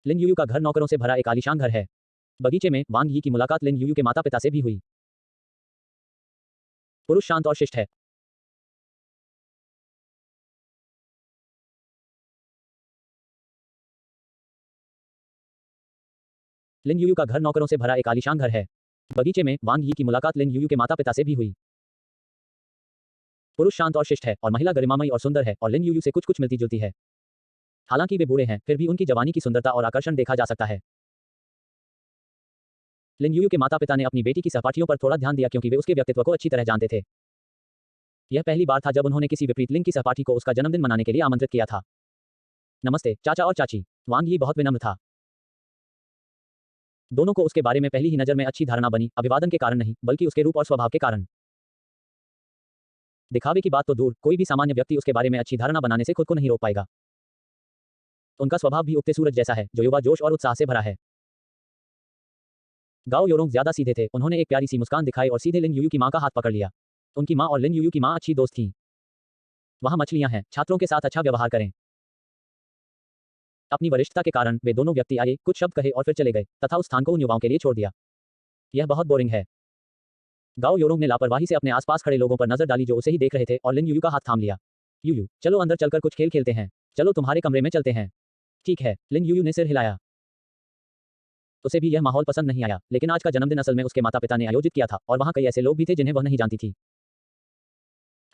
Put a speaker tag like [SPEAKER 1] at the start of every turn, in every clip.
[SPEAKER 1] लिन U U का घर नौकरों से भरा एक आलीशान घर है। बगीचे में वांग यी की मुलाकात लिन यूयू के माता-पिता से भी हुई। पुरुष शांत और शिष्ट है। लिन यूयू का घर नौकरों से भरा एक आलीशान घर है। बगीचे में वांग यी की मुलाकात लिन यूयू के माता-पिता से भी हुई। पुरुष शांत और शिष्ट है और महिला गरिमामयी और सुंदर है और लिन यूयू से कुछ-कुछ मिलती-जुलती है। हालांकि वे बूढ़े हैं, फिर भी उनकी जवानी की सुंदरता और आकर्षण देखा जा सकता है। लिन यूयू के माता-पिता ने अपनी बेटी की सहपाठियों पर थोड़ा ध्यान दिया क्योंकि वे उसके व्यक्तित्व को अच्छी तरह जानते थे। यह पहली बार था जब उन्होंने किसी विपरीत लिंग की सहपाठी को उसका जन्मदिन मनाने के लिए आमंत्रित किया था। नमस्ते, चाचा और चाची। वांग यी बहुत विनम्र था। दोनों को उसके बारे में पहली ही नजर में अच्छी धारणा बनी, अभिवादन के कारण नहीं, बल्कि उसके रूप और स्वभाव के कारण। दिखावे की बात तो दूर, कोई भी सामान्य व्यक्ति उसके बारे में अच्छी धारणा बनाने से खुद को नहीं रोक पाएगा। उनका स्वभाव भी उगते सूरज जैसा है, जो युवा जोश और उत्साह से भरा है। गाओ योरोंग ज्यादा सीधे थे, उन्होंने एक प्यारी सी मुस्कान दिखाई और सीधे लिन यूयू की मां का हाथ पकड़ लिया। उनकी मां और लिन यूयू की मां अच्छी दोस्त थीं। वहां मछलियां हैं, छात्रों के साथ अच्छा व्यवहार करें। अपनी वरिष्ठता के कारण वे दोनों व्यक्ति आए, कुछ शब्द कहे और फिर चले गए, तथा उस स्थान को उन युवाओं के लिए छोड़ दिया। यह बहुत बोरिंग है। गाओ योरोंग ने लापरवाही से अपने आसपास खड़े लोगों पर नजर डाली जो उसे ही देख रहे थे और लिन यूयू का हाथ थाम लिया। यूयू, चलो अंदर चलकर कुछ खेल खेलते हैं। चलो तुम्हारे कमरे में चलते हैं। ठीक है, लिन यूयू ने सिर हिलाया। उसे भी यह माहौल पसंद नहीं आया, लेकिन आज का जन्मदिन असल में उसके माता-पिता ने आयोजित किया था और वहां कई ऐसे लोग भी थे जिन्हें वह नहीं जानती थी।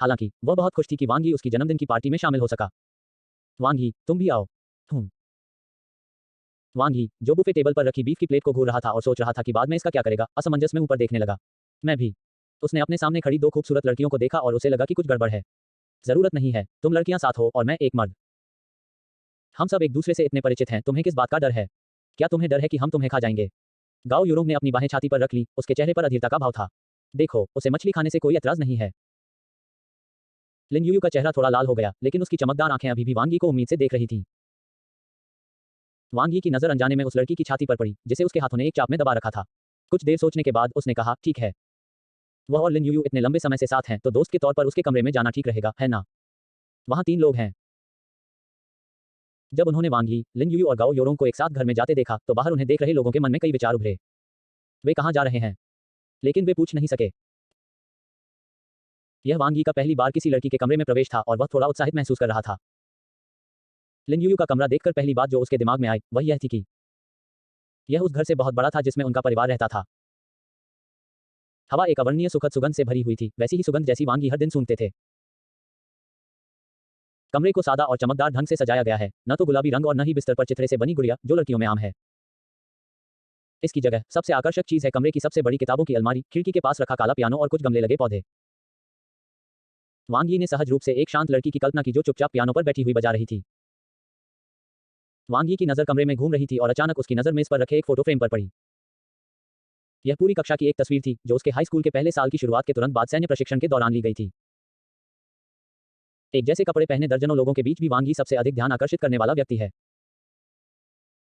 [SPEAKER 1] हालांकि वह बहुत खुश थी कि वांग यी उसकी जन्मदिन की पार्टी में शामिल हो सका। वांग यी, तुम भी आओ। वांग यी, जो बुफे टेबल पर रखी बीफ की प्लेट को घूर रहा था और सोच रहा था कि बाद में इसका क्या करेगा, असमंजस में ऊपर देखने लगा। मैं भी। उसने अपने सामने खड़ी दो खूबसूरत लड़कियों को देखा और उसे लगा कि कुछ गड़बड़ है। जरूरत नहीं है, तुम लड़कियां साथ हो और मैं एक मर्द। हम सब एक दूसरे से इतने परिचित हैं, तुम्हें किस बात का डर है? क्या तुम्हें डर है कि हम तुम्हें खा जाएंगे? गाओ योरोंग ने अपनी बाहें छाती पर रख ली, उसके चेहरे पर अधीरता का भाव था। देखो, उसे मछली खाने से कोई एतराज नहीं है। लिन यूयू का चेहरा थोड़ा लाल हो गया, लेकिन उसकी चमकदार आंखें अभी भी वांग यी को उम्मीद से देख रही थीं। वांग यी की नजर अनजाने में उस लड़की की छाती पर पड़ी, जिसे उसके हाथों ने एक चाप में दबा रखा था। कुछ देर सोचने के बाद उसने कहा, ठीक है। वह और लिन यूयू इतने लंबे समय से साथ हैं, तो दोस्त के तौर पर उसके कमरे में जाना ठीक रहेगा, है ना? वहां 3 लोग हैं। जब उन्होंने वांग यी, लिन यूयू और गाओ योरोंग को एक साथ घर में जाते देखा, तो बाहर उन्हें देख रहे लोगों के मन में कई विचार उभरे। वे कहां जा रहे हैं? लेकिन वे पूछ नहीं सके। यह वांग यी का पहली बार किसी लड़की के कमरे में प्रवेश था और वह थोड़ा उत्साहित महसूस कर रहा था। लिन यूयू का कमरा देखकर पहली बात जो उसके दिमाग में आई, वह यह थी कि यह उस घर से बहुत बड़ा था जिसमें उनका परिवार रहता था। हवा एक अवर्णनीय सुखद सुगंध से भरी हुई थी, वैसी ही सुगंध जैसी वांग यी हर दिन सूंघते थे। कमरे को सादा और चमकदार ढंग से सजाया गया है, न तो गुलाबी रंग और न ही बिस्तर पर चित्रे से बनी गुड़िया, जो लड़कियों में आम है। इसकी जगह सबसे आकर्षक चीज है कमरे की सबसे बड़ी किताबों की अलमारी, खिड़की के पास रखा काला पियानो और कुछ गमले लगे पौधे। वांग यी ने सहज रूप से एक शांत लड़की की कल्पना की जो चुपचाप पियानो पर बैठी हुई बजा रही थी। वांग यी की नजर कमरे में घूम रही थी और अचानक उसकी नजर मेज पर रखे एक फोटो फ्रेम पर पड़ी। यह पूरी कक्षा की एक तस्वीर थी, जो उसके हाई स्कूल के पहले साल की शुरुआत के तुरंत बाद सैन्य प्रशिक्षण के दौरान ली गई थी। एक जैसे कपड़े पहने दर्जनों लोगों के बीच भी वांग यी सबसे अधिक ध्यान आकर्षित करने वाला व्यक्ति है।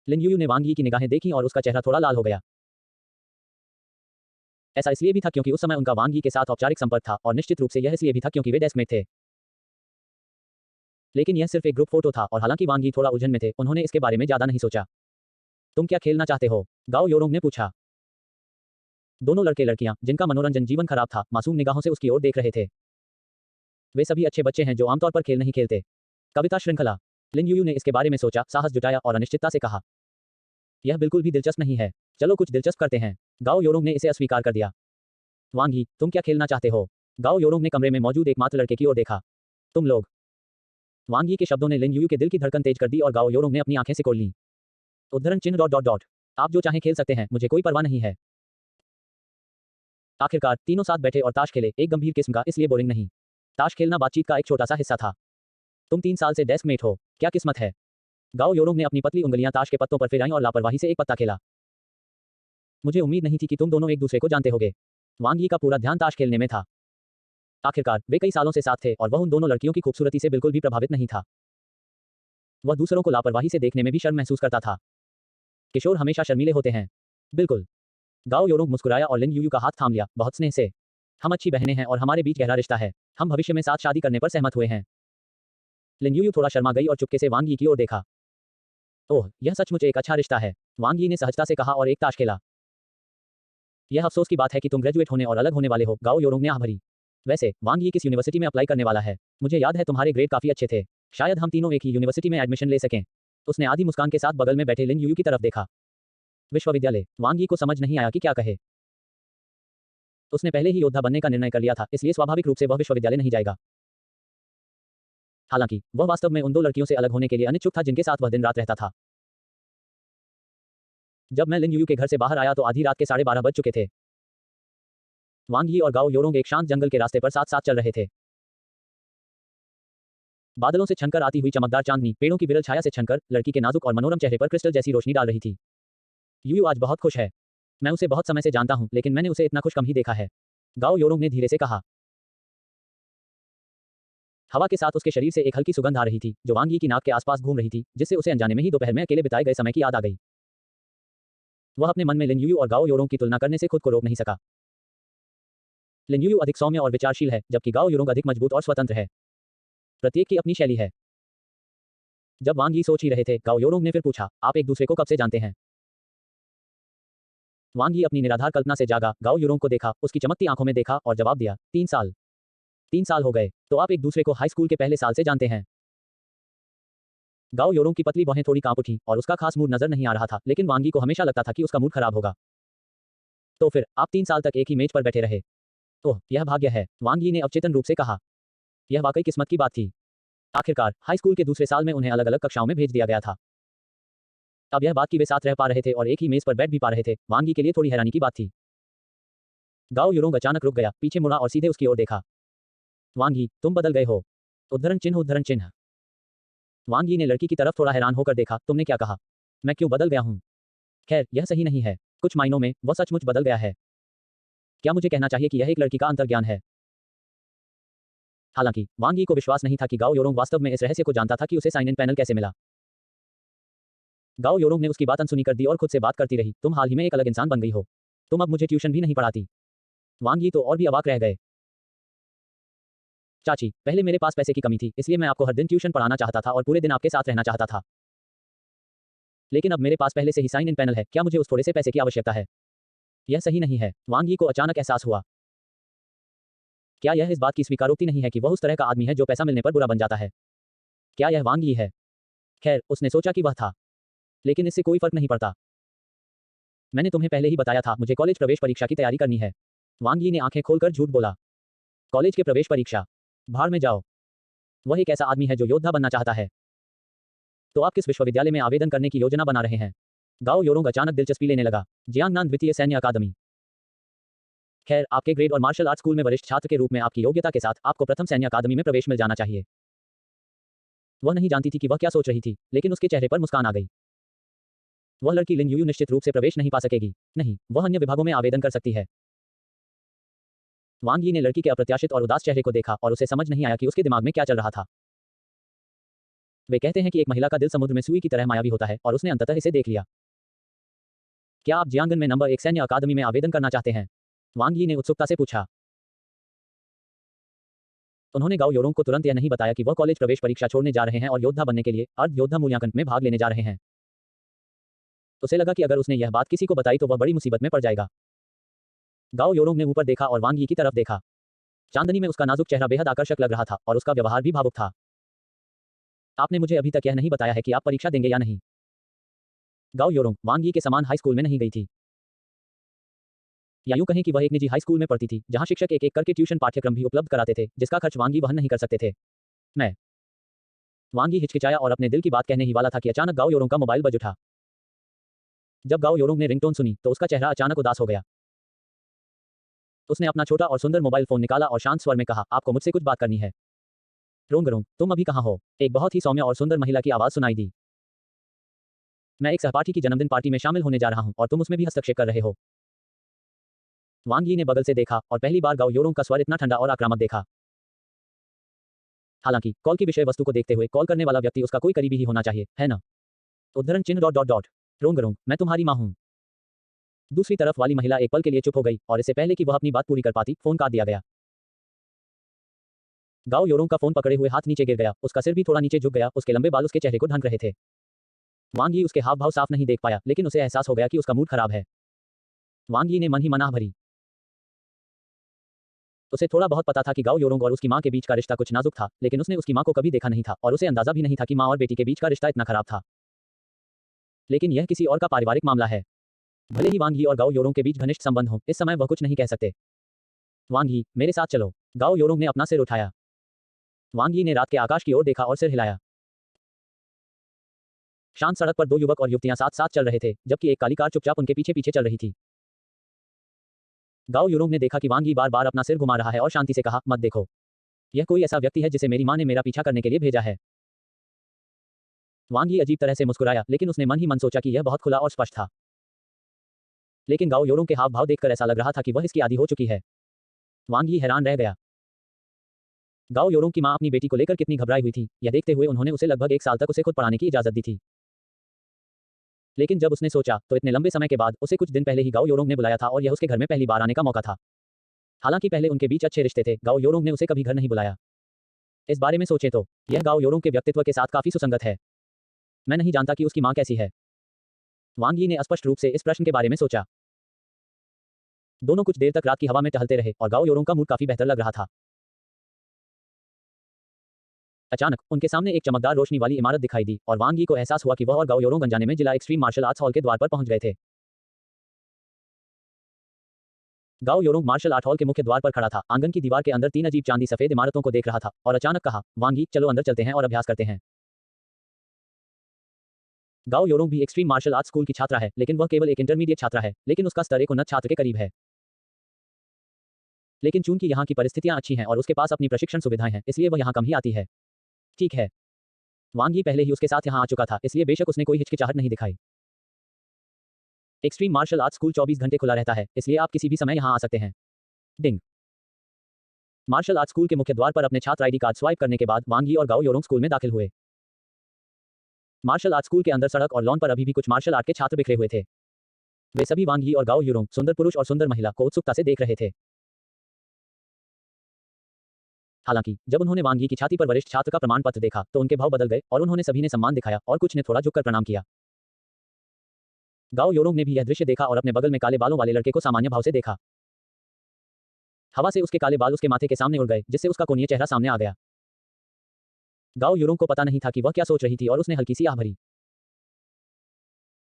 [SPEAKER 1] लिन यूयू ने वांग यी की निगाहें देखी और उसका चेहरा थोड़ा लाल हो गया। ऐसा इसलिए भी था क्योंकि उस समय उनका वांग यी के साथ औपचारिक संपर्क था और निश्चित रूप से यह इसलिए भी था क्योंकि वे डेस्कमेट थे। लेकिन यह सिर्फ एक ग्रुप फोटो था और हालांकि वांग यी थोड़ा उलझन में थे, उन्होंने इसके बारे में ज्यादा नहीं सोचा। तुम क्या खेलना चाहते हो? गाओ योरोंग ने पूछा। दोनों लड़के लड़कियां, जिनका मनोरंजन जीवन खराब था, मासूम निगाहों से उसकी ओर देख रहे थे। वे सभी अच्छे बच्चे हैं जो आमतौर पर खेल नहीं खेलते। कविता श्रृंखला। लिन यूयू ने इसके बारे में सोचा, साहस जुटाया और अनिश्चितता से कहा, यह बिल्कुल भी दिलचस्प नहीं है। चलो कुछ दिलचस्प करते हैं। गाओ योरोंग ने इसे अस्वीकार कर दिया। वांग यी, तुम क्या खेलना चाहते हो? गाओ योरोंग ने कमरे में मौजूद एकमात्र लड़के की ओर देखा। तुम लोग। वांग यी के शब्दों ने लिन यूयू के दिल की धड़कन तेज कर दी और गाओ योरोंग ने अपनी आंखें सिकोड़ लीं। उद्धरण चिन्ह डॉट डॉट डॉट। आप जो चाहें खेल सकते हैं, मुझे कोई परवाह नहीं है। आखिरकार तीनों साथ बैठे और ताश खेले, एक गंभीर किस्म का, इसलिए बोरिंग नहीं। ताश खेलना बातचीत का एक छोटा सा हिस्सा था। तुम 3 साल से डेस्कमेट हो, क्या किस्मत है। गाओ योरोंग ने अपनी पतली उंगलियां ताश के पत्तों पर फिराईं और लापरवाही से एक पत्ता खेला। मुझे उम्मीद नहीं थी कि तुम दोनों एक दूसरे को जानते होगे। वांग यी का पूरा ध्यान ताश खेलने में था। आखिरकार वे कई सालों से साथ थे और वह उन दोनों लड़कियों की खूबसूरती से बिल्कुल भी प्रभावित नहीं था। वह दूसरों को लापरवाही से देखने में भी शर्म महसूस करता था। किशोर हमेशा शर्मीले होते हैं। बिल्कुल। गाओ योरोंग मुस्कुराया और लिन यूयू का हाथ थाम लिया, बहुत स्नेह से। हम अच्छी बहनें हैं और हमारे बीच गहरा रिश्ता है। हम भविष्य में साथ शादी करने पर सहमत हुए हैं। लिन यूयू थोड़ा शर्मा गई और चुपके से वांग यी की ओर देखा। ओह, यह सचमुच एक अच्छा रिश्ता है, वांग यी ने सहजता से कहा और एक ताश खेला। यह अफसोस की बात है कि तुम ग्रेजुएट होने और अलग होने वाले हो, गाओ योरोंग ने आह भरी। वैसे, वांग यी किस यूनिवर्सिटी में अप्लाई करने वाला है? मुझे याद है तुम्हारे ग्रेड काफी अच्छे थे। शायद हम तीनों एक ही यूनिवर्सिटी में एडमिशन ले सकें। उसने आधी मुस्कान के साथ बगल में बैठे लिन यूयू की तरफ देखा। विश्वविद्यालय, वांग यी को समझ नहीं आया कि क्या कहे। उसने पहले ही योद्धा बनने का निर्णय कर लिया था, इसलिए स्वाभाविक रूप से वह विश्वविद्यालय नहीं जाएगा। हालांकि, वह वास्तव में उन दो लड़कियों से अलग होने के लिए अनिच्छुक था जिनके साथ वह दिन रात रहता था। जब मैं लिन यूयू के घर से बाहर आया तो आधी रात के 12:30 बज चुके थे। वांग यी और गाओ योरोंग एक शांत जंगल के रास्ते पर साथ साथ चल रहे थे। बादलों से छनकर आती हुई चमकदार चांदनी पेड़ों की विरल छाया से छनकर लड़की के नाजुक और मनोरम चेहरे पर क्रिस्टल जैसी रोशनी डाल रही थी। यूयू आज बहुत खुश है। मैं उसे बहुत समय से जानता हूं, लेकिन मैंने उसे इतना खुश कम ही देखा है, गाओ योरोंग ने धीरे से कहा। हवा के साथ उसके शरीर से एक हल्की सुगंध आ रही थी, जो वांग यी की नाक के आसपास घूम रही थी, जिससे उसे अनजाने में ही दोपहर में अकेले बिताए गए समय की याद आ गई। वह अपने मन में लिन यूयू और गाओ योरोंग की तुलना करने से खुद को रोक नहीं सका। लिन यूयू अधिक सौम्य और विचारशील है, जबकि गाओ योरोंग अधिक मजबूत और स्वतंत्र है। प्रत्येक की अपनी शैली है। जब वांग यी सोच ही रहे थे, गाओ योरोंग ने फिर पूछा, आप एक दूसरे को कब से जानते हैं? वांग यी अपनी निराधार कल्पना से जागा, गाओ योरोंग को देखा, उसकी चमकती आंखों में देखा और जवाब दिया, 3 साल। 3 साल हो गए, तो आप एक दूसरे को हाई स्कूल के पहले साल से जानते हैं। गाओ योरोंग की पतली बाहें थोड़ी कांप उठी और उसका खास मूड नजर नहीं आ रहा था, लेकिन वांग यी को हमेशा लगता था कि उसका मूड खराब होगा। तो फिर, आप 3 साल तक एक ही मेज पर बैठे रहे। ओह, यह भाग्य है, वांग यी ने अवचेतन रूप से कहा। यह वाकई किस्मत की बात थी। आखिरकार, हाई स्कूल के दूसरे साल में उन्हें अलग अलग कक्षाओं में भेज दिया गया था। अब यह बात कि वे साथ रह पा रहे थे और एक ही मेज पर बैठ भी पा रहे थे, वांग यी के लिए थोड़ी हैरानी की बात थी। गाओ योरोंग अचानक रुक गया, पीछे मुड़ा और सीधे उसकी ओर देखा। वांग यी, तुम बदल गए हो। उद्धरण चिन्ह उद्धरण चिन्ह। वांग यी ने लड़की की तरफ थोड़ा हैरान होकर देखा, तुमने क्या कहा? मैं क्यों बदल गया हूं? खैर, यह सही नहीं है। कुछ मायनों में, वह सचमुच बदल गया है। क्या मुझे कहना चाहिए कि यह एक लड़की का अंतर्ज्ञान है? हालांकि, वांग यी को विश्वास नहीं था कि गाओ योरोंग वास्तव में इस रहस्य को जानता था कि उसे साइन इन पैनल कैसे मिला। गाओ योरोंग ने उसकी बात अनसुनी कर दी और खुद से बात करती रही, तुम हाल ही में एक अलग इंसान बन गई हो। तुम अब मुझे ट्यूशन भी नहीं पढ़ाती। वांग यी तो और भी अवाक रह गए। चाची, पहले मेरे पास पैसे की कमी थी, इसलिए मैं आपको हर दिन ट्यूशन पढ़ाना चाहता था और पूरे दिन आपके साथ रहना चाहता था। लेकिन अब मेरे पास पहले से ही साइन इन पैनल है, क्या मुझे उस थोड़े से पैसे की आवश्यकता है? यह सही नहीं है, वांग यी को अचानक एहसास हुआ। क्या यह इस बात की स्वीकारोक्ति नहीं है कि वह उस तरह का आदमी है जो पैसा मिलने पर बुरा बन जाता है? क्या यह वांग यी है? खैर, उसने सोचा कि वह था। लेकिन इससे कोई फर्क नहीं पड़ता। मैंने तुम्हें पहले ही बताया था, मुझे कॉलेज प्रवेश परीक्षा की तैयारी करनी है। वांग यी ने आंखें खोलकर झूठ बोला। कॉलेज के प्रवेश परीक्षा? भाड़ में जाओ। वह एक ऐसा आदमी है जो योद्धा बनना चाहता है। तो आप किस विश्वविद्यालय में आवेदन करने की योजना बना रहे हैं? गाओ योरोंग अचानक दिलचस्पी लेने लगा। जियांगनान द्वितीय सैन्य अकादमी। खैर, आपके ग्रेड और मार्शल आर्ट स्कूल में वरिष्ठ छात्र के रूप में आपकी योग्यता के साथ आपको प्रथम सैन्य अकादमी में प्रवेश मिल जाना चाहिए। वह नहीं जानती थी कि वह क्या सोच रही थी, लेकिन उसके चेहरे पर मुस्कान आ गई। वह लड़की लिन यूयू निश्चित रूप से प्रवेश नहीं पा सकेगी। नहीं, वह अन्य विभागों में आवेदन कर सकती है। वांग यी ने लड़की के अप्रत्याशित और उदास चेहरे को देखा और उसे समझ नहीं आया कि उसके दिमाग में क्या चल रहा था। वे कहते हैं कि एक महिला का दिल समुद्र में सुई की तरह मायावी होता है और उसने अंततः इसे देख लिया। क्या आप जियांगन में नंबर 1 सैन्य अकादमी में आवेदन करना चाहते हैं? वांग यी ने उत्सुकता से पूछा। उन्होंने गाओ योरोंग को तुरंत यह नहीं बताया कि वह कॉलेज प्रवेश परीक्षा छोड़ने जा रहे हैं और योद्धा बनने के लिए अर्ध योद्धा मूल्यांकन में भाग लेने जा रहे हैं। उसे लगा कि अगर उसने यह बात किसी को बताई तो वह बड़ी मुसीबत में पड़ जाएगा। गाओ योरोंग ने ऊपर देखा और वांग यी की तरफ देखा। चांदनी में उसका नाजुक चेहरा बेहद आकर्षक लग रहा था और उसका व्यवहार भी भावुक था। आपने मुझे अभी तक यह नहीं बताया है कि आप परीक्षा देंगे या नहीं। गाओ योरोंग वांग यी के समान हाई स्कूल में नहीं गई थी। या यूं कहें कि वह एक निजी हाई स्कूल में पढ़ती थी, जहां शिक्षक एक एक करके ट्यूशन पाठ्यक्रम भी उपलब्ध कराते थे, जिसका खर्च वांग यी वहन नहीं कर सकते थे। मैं वांग यी हिचकिचाया और अपने दिल की बात कहने ही वाला था कि अचानक गाओ योरोंग का मोबाइल बज उठा। जब गाओ योरोंग ने रिंगटोन सुनी तो उसका चेहरा अचानक उदास हो गया। उसने अपना छोटा और सुंदर मोबाइल फोन निकाला और शांत स्वर में कहा, आपको मुझसे कुछ बात करनी है। रोंगरोंग, तुम अभी कहाँ हो? एक बहुत ही सौम्य और सुंदर महिला की आवाज सुनाई दी। मैं एक सहपाठी की जन्मदिन पार्टी में शामिल होने जा रहा हूं और तुम उसमें भी हस्तक्षेप कर रहे हो। वांग यी ने बगल से देखा और पहली बार गाओ योरोंग का स्वर इतना ठंडा और आक्रामक देखा। हालांकि, कॉल की विषय वस्तु को देखते हुए कॉल करने वाला व्यक्ति उसका कोई करीबी ही होना चाहिए, है ना? उद्धरण चिन्ह डॉट डॉट डॉट। रोंगरोंग, मैं तुम्हारी मां हूं। दूसरी तरफ वाली महिला एक पल के लिए चुप हो गई और इससे पहले कि वह अपनी बात पूरी कर पाती, फोन काट दिया गया। गाओ योरोंग का फोन पकड़े हुए हाथ नीचे गिर गया, उसका सिर भी थोड़ा नीचे झुक गया, उसके लंबे बाल उसके चेहरे को ढक रहे थे। वांग यी उसके हाव भाव साफ नहीं देख पाया, लेकिन उसे एहसास हो गया कि उसका मूड खराब है। वांग यी ने मन ही मनाह भरी। उसे थोड़ा बहुत पता था कि गाओ योरोंग और उसकी मां के बीच का रिश्ता कुछ नाजुक था, लेकिन उसने उसकी मां को कभी देखा नहीं था और उसे अंदाजा भी नहीं था कि मां और बेटी के बीच का रिश्ता इतना खराब था। लेकिन यह किसी और का पारिवारिक मामला है। भले ही वांग यी और गाओ योरोंग के बीच घनिष्ठ संबंध हो, इस समय वह कुछ नहीं कह सकते। वांग यी, मेरे साथ चलो। गाओ योरोंग ने अपना सिर उठाया। वांग यी ने रात के आकाश की ओर देखा और सिर हिलाया। शांत सड़क पर दो युवक और युवतियां साथ साथ चल रहे थे, जबकि एक काली कार चुपचाप उनके पीछे पीछे चल रही थी। गाओ योरोंग ने देखा कि वांग यी बार बार अपना सिर घुमा रहा है और शांति से कहा, मत देखो। यह कोई ऐसा व्यक्ति है जिसे मेरी मां ने मेरा पीछा करने के लिए भेजा है। वांग यी अजीब तरह से मुस्कुराया, लेकिन उसने मन ही मन सोचा कि यह बहुत खुला और स्पष्ट था। लेकिन गाओ योरोंग के हाव भाव देखकर ऐसा लग रहा था कि वह इसकी आदी हो चुकी है। वांग यी हैरान रह गया। गाओ योरोंग की मां अपनी बेटी को लेकर कितनी घबराई हुई थी, यह देखते हुए उन्होंने उसे लगभग 1 साल तक उसे खुद पढ़ाने की इजाजत दी थी। लेकिन जब उसने सोचा, तो इतने लंबे समय के बाद उसे कुछ दिन पहले ही गाओ योरोंग ने बुलाया था और यह उसके घर में पहली बार आने का मौका था। हालांकि पहले उनके बीच अच्छे रिश्ते थे, गाओ योरोंग ने उसे कभी घर नहीं बुलाया। इस बारे में सोचें तो यह गाओ योरोंग के व्यक्तित्व के साथ काफी सुसंगत है। मैं नहीं जानता कि उसकी मां कैसी है। वांग यी ने स्पष्ट रूप से इस प्रश्न के बारे में सोचा। दोनों कुछ देर तक रात की हवा में टहलते रहे और गाओ योरोंग का मूड काफी बेहतर लग रहा था। अचानक उनके सामने एक चमकदार रोशनी वाली इमारत दिखाई दी और वांग यी को एहसास हुआ कि वह और गाओ योरोंग अनजाने में जिला एक्सट्रीम मार्शल आर्ट्स हॉल के द्वार पर पहुंच गए थे। गाओ योरोंग मार्शल आर्ट हॉल के मुख्य द्वार पर खड़ा था, आंगन की दीवार के अंदर 3 अजीब चांदी सफेद इमारतों को देख रहा था और अचानक कहा, वांग यी, चलो अंदर चलते हैं और अभ्यास करते हैं। गाओ योरोंग भी एक्सट्रीम मार्शल आर्ट्स स्कूल की छात्रा है, लेकिन वह केवल एक इंटरमीडिएट छात्रा है, लेकिन उसका स्तर एक उन्नत छात्र के करीब है। लेकिन चूंकि यहाँ की परिस्थितियां अच्छी हैं और उसके पास अपनी प्रशिक्षण सुविधाएं हैं, इसलिए वह यहाँ कम ही आती है। ठीक है। वांग यी पहले ही उसके साथ यहाँ आ चुका था, इसलिए बेशक उसने कोई हिचकिचाहट नहीं दिखाई। एक्सट्रीम मार्शल आर्ट्स स्कूल 24 घंटे खुला रहता है, इसलिए आप किसी भी समय यहाँ आ सकते हैं। डिंग। मार्शल आर्ट्स स्कूल के मुख्य द्वार पर अपने छात्र आईडी कार्ड स्वाइप करने के बाद वांग यी और गाओ योरोंग स्कूल में दाखिल हुए। मार्शल आर्ट स्कूल के अंदर सड़क और लॉन पर अभी भी कुछ मार्शल आर्ट के छात्र बिखरे हुए थे। वे सभी वांग यी और गाओ योरोंग, सुंदर पुरुष और सुंदर महिला, को उत्सुकता से देख रहे थे। हालांकि जब उन्होंने वांग यी की छाती पर वरिष्ठ छात्र का प्रमाण पत्र देखा, तो उनके भाव बदल गए और उन्होंने सभी ने सम्मान दिखाया और कुछ ने थोड़ा झुककर प्रणाम किया। गाओ योरोंग ने भी यह दृश्य देखा और अपने बगल में काले बालों वाले लड़के को सामान्य भाव से देखा। हवा से उसके काले बाल उसके माथे के सामने उड़ गए, जिससे उसका कोणीय चेहरा सामने आ गया। गाओ योरोंग को पता नहीं था कि वह क्या सोच रही थी और उसने हल्की सी आह भरी।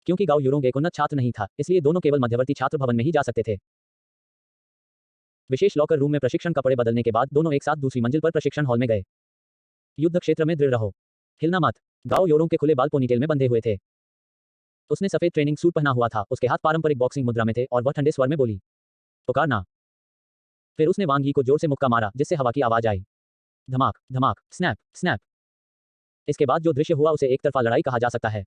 [SPEAKER 1] क्योंकि गाओ योरोंग एक उन्नत छात्र नहीं था, इसलिए दोनों केवल मध्यवर्ती छात्र भवन में ही जा सकते थे। विशेष लॉकर रूम में प्रशिक्षण कपड़े बदलने के बाद दोनों एक साथ दूसरी मंजिल पर प्रशिक्षण हॉल में गए। युद्ध क्षेत्र में दृढ़ रहो, हिलना मत। गाओ योरोंग के खुले बाल पोनीटेल में बंधे हुए थे। उसने सफेद ट्रेनिंग सूट पहना हुआ था, उसके हाथ पारंपरिक बॉक्सिंग मुद्रा में थे और वह ठंडे स्वर में बोली, पुकारना। फिर उसने वांग यी को जोर से मुक्का मारा, जिससे हवा की आवाज आई। धमाक धमाक, स्नैप स्नैप। इसके बाद जो दृश्य हुआ उसे एक तरफा लड़ाई कहा जा सकता है।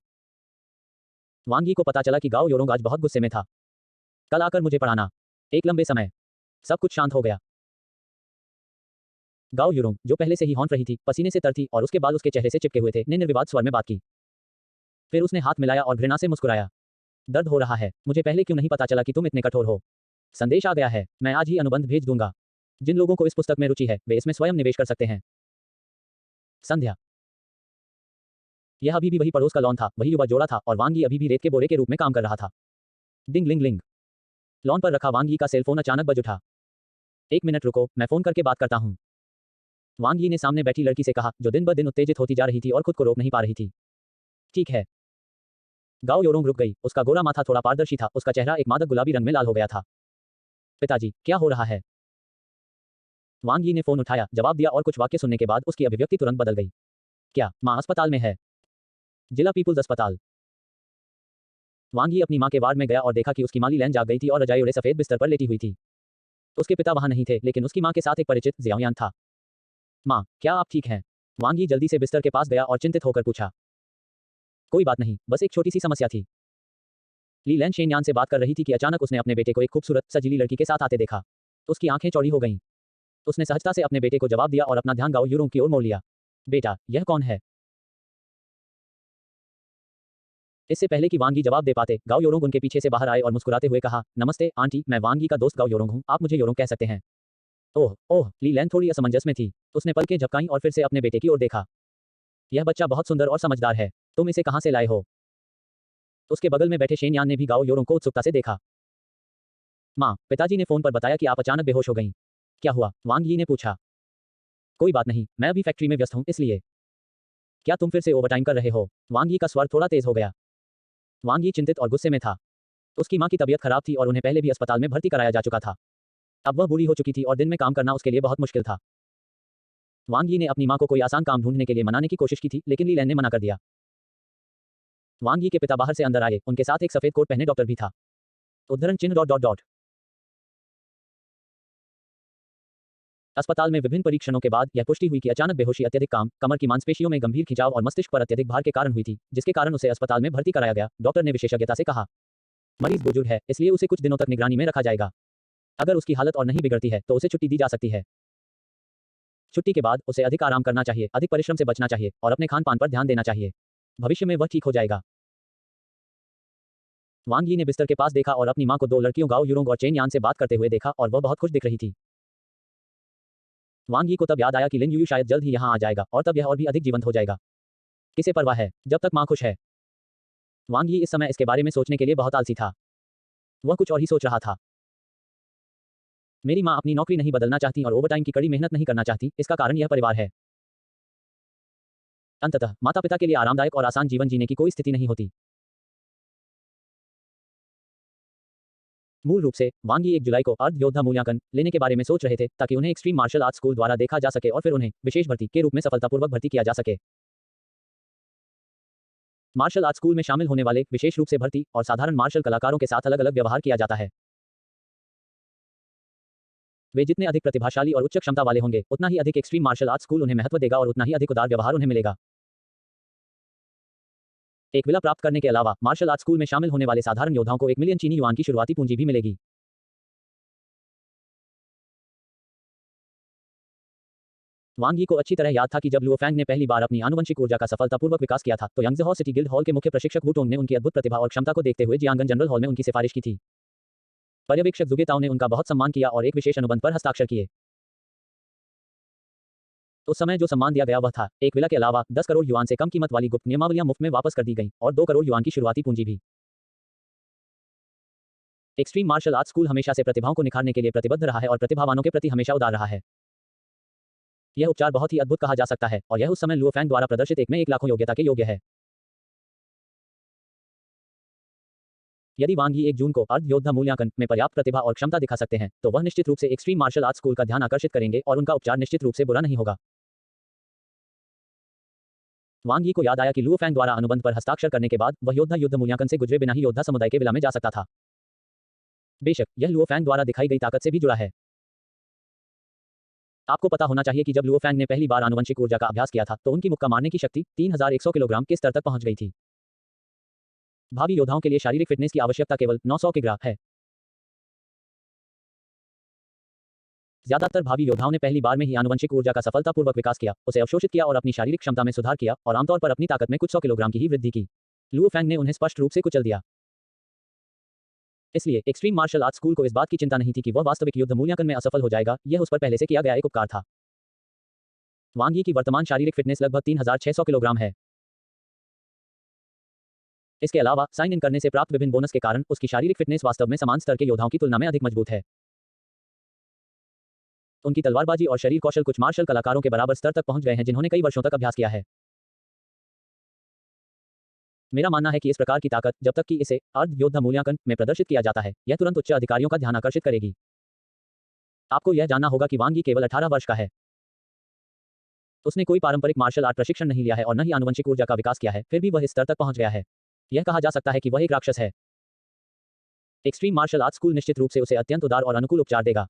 [SPEAKER 1] वांग यी को पता चला कि गाओ योरोंग आज बहुत गुस्से में था। कल आकर मुझे पढ़ाना। एक लंबे समय सब कुछ शांत हो गया। गाओ योरोंग, जो पहले से ही हौंट रही थी, पसीने से तर थी और उसके बाल उसके चेहरे से चिपके हुए थे, ने निर्विवाद स्वर में बात की। फिर उसने हाथ मिलाया और घृणा से मुस्कुराया। दर्द हो रहा है, मुझे पहले क्यों नहीं पता चला कि तुम इतने कठोर हो। संदेश आ गया है, मैं आज ही अनुबंध भेज दूंगा। जिन लोगों को इस पुस्तक में रुचि है, वे इसमें स्वयं निवेश कर सकते हैं। संध्या। यह अभी भी वही पड़ोस का लॉन था, वही युवा जोड़ा था और वांग यी अभी भी रेत के बोरे के रूप में काम कर रहा था। डिंग लिंग लिंग। लॉन पर रखा वांग यी का सेलफोन अचानक बज उठा। 1 मिनट रुको, मैं फोन करके बात करता हूँ। वांग यी ने सामने बैठी लड़की से कहा, जो दिन ब दिन उत्तेजित होती जा रही थी और खुद को रोक नहीं पा रही थी। ठीक है। गाओ योरोंग रुक गई, उसका गोरा माथा थोड़ा पारदर्शी था, उसका चेहरा एक मादक गुलाबी रंग में लाल हो गया था। पिताजी, क्या हो रहा है? वांग यी ने फोन उठाया, जवाब दिया और कुछ वाक्य सुनने के बाद उसकी अभिव्यक्ति तुरंत बदल गई। क्या मां अस्पताल में है? जिला पीपुल्स अस्पताल। वांग यी अपनी मां के वार्ड में गया और देखा कि उसकी माली लैन जाग गई थी और रजाई उड़े सफेद बिस्तर पर लेटी हुई थी। उसके पिता वहां नहीं थे, लेकिन उसकी मां के साथ एक परिचित जियाओयान था। मां, क्या आप ठीक हैं? वांग यी जल्दी से बिस्तर के पास गया और चिंतित होकर पूछा। कोई बात नहीं, बस एक छोटी सी समस्या थी। ली लैन शेनयान से बात कर रही थी कि अचानक उसने अपने बेटे को एक खूबसूरत सजीली लड़की के साथ आते देखा। उसकी आंखें चौड़ी हो गईं। उसने सहजता से अपने बेटे को जवाब दिया और अपना ध्यान गाओ योरोंग की ओर मोड़ लिया। बेटा, यह कौन है? इससे पहले कि वांग यी जवाब दे पाते, गाओ योरोंग उनके पीछे से बाहर आए और मुस्कुराते हुए कहा, नमस्ते आंटी, मैं वांग यी का दोस्त गाओ योरोंग हूँ, आप मुझे योरोंग कह सकते हैं। ओह ओह, ली लैन थोड़ी असमंजस में थी। उसने पलकें झपकाईं और फिर से अपने बेटे की ओर देखा। यह बच्चा बहुत सुंदर और समझदार है। तुम इसे कहाँ से लाए हो? उसके बगल में बैठे शेनयान ने भी गाओ योरोंग को उत्सुकता से देखा। माँ, पिताजी ने फोन पर बताया कि आप अचानक बेहोश हो गईं। क्या हुआ? वांग यी ने पूछा। कोई बात नहीं, मैं अभी फैक्ट्री में व्यस्त हूँ इसलिए। क्या तुम फिर से ओवरटाइम कर रहे हो? वांग यी का स्वर थोड़ा तेज हो गया। वांग यी चिंतित और गुस्से में था। उसकी माँ की तबीयत खराब थी और उन्हें पहले भी अस्पताल में भर्ती कराया जा चुका था। अब वह बूढ़ी हो चुकी थी और दिन में काम करना उसके लिए बहुत मुश्किल था। वांग यी ने अपनी माँ को कोई आसान काम ढूंढने के लिए मनाने की कोशिश की थी, लेकिन ली लैन ने मना कर दिया। वांग यी के पिता बाहर से अंदर आए, उनके साथ एक सफेद कोट पहने डॉक्टर भी था। उद्धरण चिन्ह डॉट डॉट डॉट। अस्पताल में विभिन्न परीक्षणों के बाद यह पुष्टि हुई कि अचानक बेहोशी अत्यधिक काम, कमर की मांसपेशियों में गंभीर खिंचाव और मस्तिष्क पर अत्यधिक भार के कारण हुई थी, जिसके कारण उसे अस्पताल में भर्ती कराया गया, डॉक्टर ने विशेषज्ञता से कहा। मरीज बुजुर्ग है, इसलिए उसे कुछ दिनों तक निगरानी में रखा जाएगा। अगर उसकी हालत और नहीं बिगड़ती है तो उसे छुट्टी दी जा सकती है। छुट्टी के बाद उसे अधिक आराम करना चाहिए, अधिक परिश्रम से बचना चाहिए और अपने खान पान पर ध्यान देना चाहिए। भविष्य में वह ठीक हो जाएगा। वांग यी ने बिस्तर के पास देखा और अपनी माँ को दो लड़कियों गाओ यूरोंग और चेन यान से बात करते हुए देखा और वह बहुत खुश दिख रही थी। वांग यी को तब याद आया कि लिन यूयू शायद जल्द ही यहाँ आ जाएगा और तब यह और भी अधिक जीवंत हो जाएगा। किसे परवाह है, जब तक माँ खुश है। वांग यी इस समय इसके बारे में सोचने के लिए बहुत आलसी था। वह कुछ और ही सोच रहा था। मेरी माँ अपनी नौकरी नहीं बदलना चाहती और ओवरटाइम की कड़ी मेहनत नहीं करना चाहती, इसका कारण यह परिवार है। अंततः माता पिता के लिए आरामदायक और आसान जीवन जीने की कोई स्थिति नहीं होती। मूल रूप से वांग यी 1 जुलाई को अर्ध योद्धा मूल्यांकन लेने के बारे में सोच रहे थे ताकि उन्हें एक्सट्रीम मार्शल आर्ट्स स्कूल द्वारा देखा जा सके और फिर उन्हें विशेष भर्ती के रूप में सफलतापूर्वक भर्ती किया जा सके। मार्शल आर्ट्स स्कूल में शामिल होने वाले विशेष रूप से भर्ती और साधारण मार्शल कलाकारों के साथ अलग अलग व्यवहार किया जाता है। वे जितने अधिक प्रतिभाशाली और उच्च क्षमता वाले होंगे, उतना ही अधिक एक्सट्रीम मार्शल आर्ट्स स्कूल उन्हें महत्व देगा और उतना ही अधिक उदार व्यवहार उन्हें मिलेगा। एक विला प्राप्त करने के अलावा मार्शल आर्ट्स स्कूल में शामिल होने वाले साधारण योद्धाओं को 1 मिलियन चीनी युआन की शुरुआती पूंजी भी मिलेगी। वांग यी को अच्छी तरह याद था कि जब लुओ फैंग ने पहली बार अपनी आनुवंशिक ऊर्जा का सफलतापूर्वक विकास किया था, तो यांगज़ो सिटी गिल्ड हॉल के मुख्य प्रशिक्षक वू टोंग ने उनकी अद्भुत प्रतिभा और क्षमता को देखते हुए जियांगन जनरल हॉल में उनकी सिफारिश की थी। पर्यवेक्षक जुगेताओ ने उनका बहुत सम्मान किया और एक विशेष अनुबंध पर हस्ताक्षर किए। उस समय जो सम्मान दिया गया वह था, एक विला के अलावा 10 करोड़ युआन से कम कीमत वाली गुप्त नियमावलियां मुफ्त में वापस कर दी गईं और 2 करोड़ युआन की शुरुआती पूंजी भी। एक्सट्रीम मार्शल आर्ट्स स्कूल हमेशा से प्रतिभाओं को निखारने के लिए प्रतिबद्ध रहा है और प्रतिभावानों के प्रति हमेशा उदार रहा है। यह उपचार बहुत ही अद्भुत कहा जा सकता है और यह उस समय लुओ फैंग द्वारा प्रदर्शित 1 में 1 लाखों योग्यता के योग्य है। यदि वांग यी 1 जून को अर्ध योद्धा मूल्यांकन में पर्याप्त प्रतिभा और क्षमता दिखा सकते हैं, तो वह निश्चित रूप से एक्सट्रीम मार्शल आर्ट्स स्कूल का ध्यान आकर्षित करेंगे और उनका उपचार निश्चित रूप से बुरा नहीं होगा। वांग यी को याद आया कि लुओ फैंग द्वारा अनुबंध पर हस्ताक्षर करने के बाद वह योद्धा युद्ध मूल्यांकन से गुजरे बिना ही योद्धा समुदाय के विला में जा सकता था। बेशक यह लुओ फैंग द्वारा दिखाई गई ताकत से भी जुड़ा है। आपको पता होना चाहिए कि जब लुओ फैंग ने पहली बार आनुवंशिक ऊर्जा का अभ्यास किया था, तो उनकी मुक्का मारने की शक्ति 3100 किलोग्राम के स्तर तक पहुंच गई थी। भावी योद्धाओं के लिए शारीरिक फिटनेस की आवश्यकता केवल 900 के ग्राफ है। ज्यादातर भावी योद्धाओं ने पहली बार में ही आनुवंशिक ऊर्जा का सफलतापूर्वक विकास किया, उसे अवशोषित किया और अपनी शारीरिक क्षमता में सुधार किया और आमतौर पर अपनी ताकत में कुछ 100 किलोग्राम की ही वृद्धि की। लुओ फैंग ने उन्हें स्पष्ट रूप से कुचल दिया। इसलिए एक्सट्रीम मार्शल आर्ट्स स्कूल को इस बात की चिंता नहीं थी कि वह वास्तविक युद्ध मूल्यांकन में असफल हो जाएगा, यह उस पर पहले से किया गया एक उपकार था। वांग यी की वर्तमान शारीरिक फिटनेस लगभग 3600 किलोग्राम है। इसके अलावा साइन इन करने से प्राप्त विभिन्न बोनस के कारण उसकी शारीरिक फिटनेस वास्तव में समान स्तर के योद्धाओं की तुलना में अधिक मजबूत है। उनकी तलवारबाजी और शरीर कौशल कुछ मार्शल कलाकारों के बराबर स्तर तक पहुंच गए हैं जिन्होंने कई वर्षों तक अभ्यास किया है। मेरा मानना है कि इस प्रकार की ताकत, जब तक कि इसे अर्ध योद्धा मूल्यांकन में प्रदर्शित किया जाता है, यह तुरंत उच्च अधिकारियों का ध्यान आकर्षित करेगी। आपको यह जानना होगा कि वांग यी केवल 18 वर्ष का है। उसने कोई पारंपरिक मार्शल आर्ट प्रशिक्षण नहीं लिया है और न ही आनुवंशिक ऊर्जा का विकास किया है, फिर भी वह इस स्तर तक पहुंच गया है। यह कहा जा सकता है कि वह एक राक्षस है। एक्सट्रीम मार्शल आर्ट्स स्कूल निश्चित रूप से उसे अत्यंत उदार और अनुकूल उपचार देगा।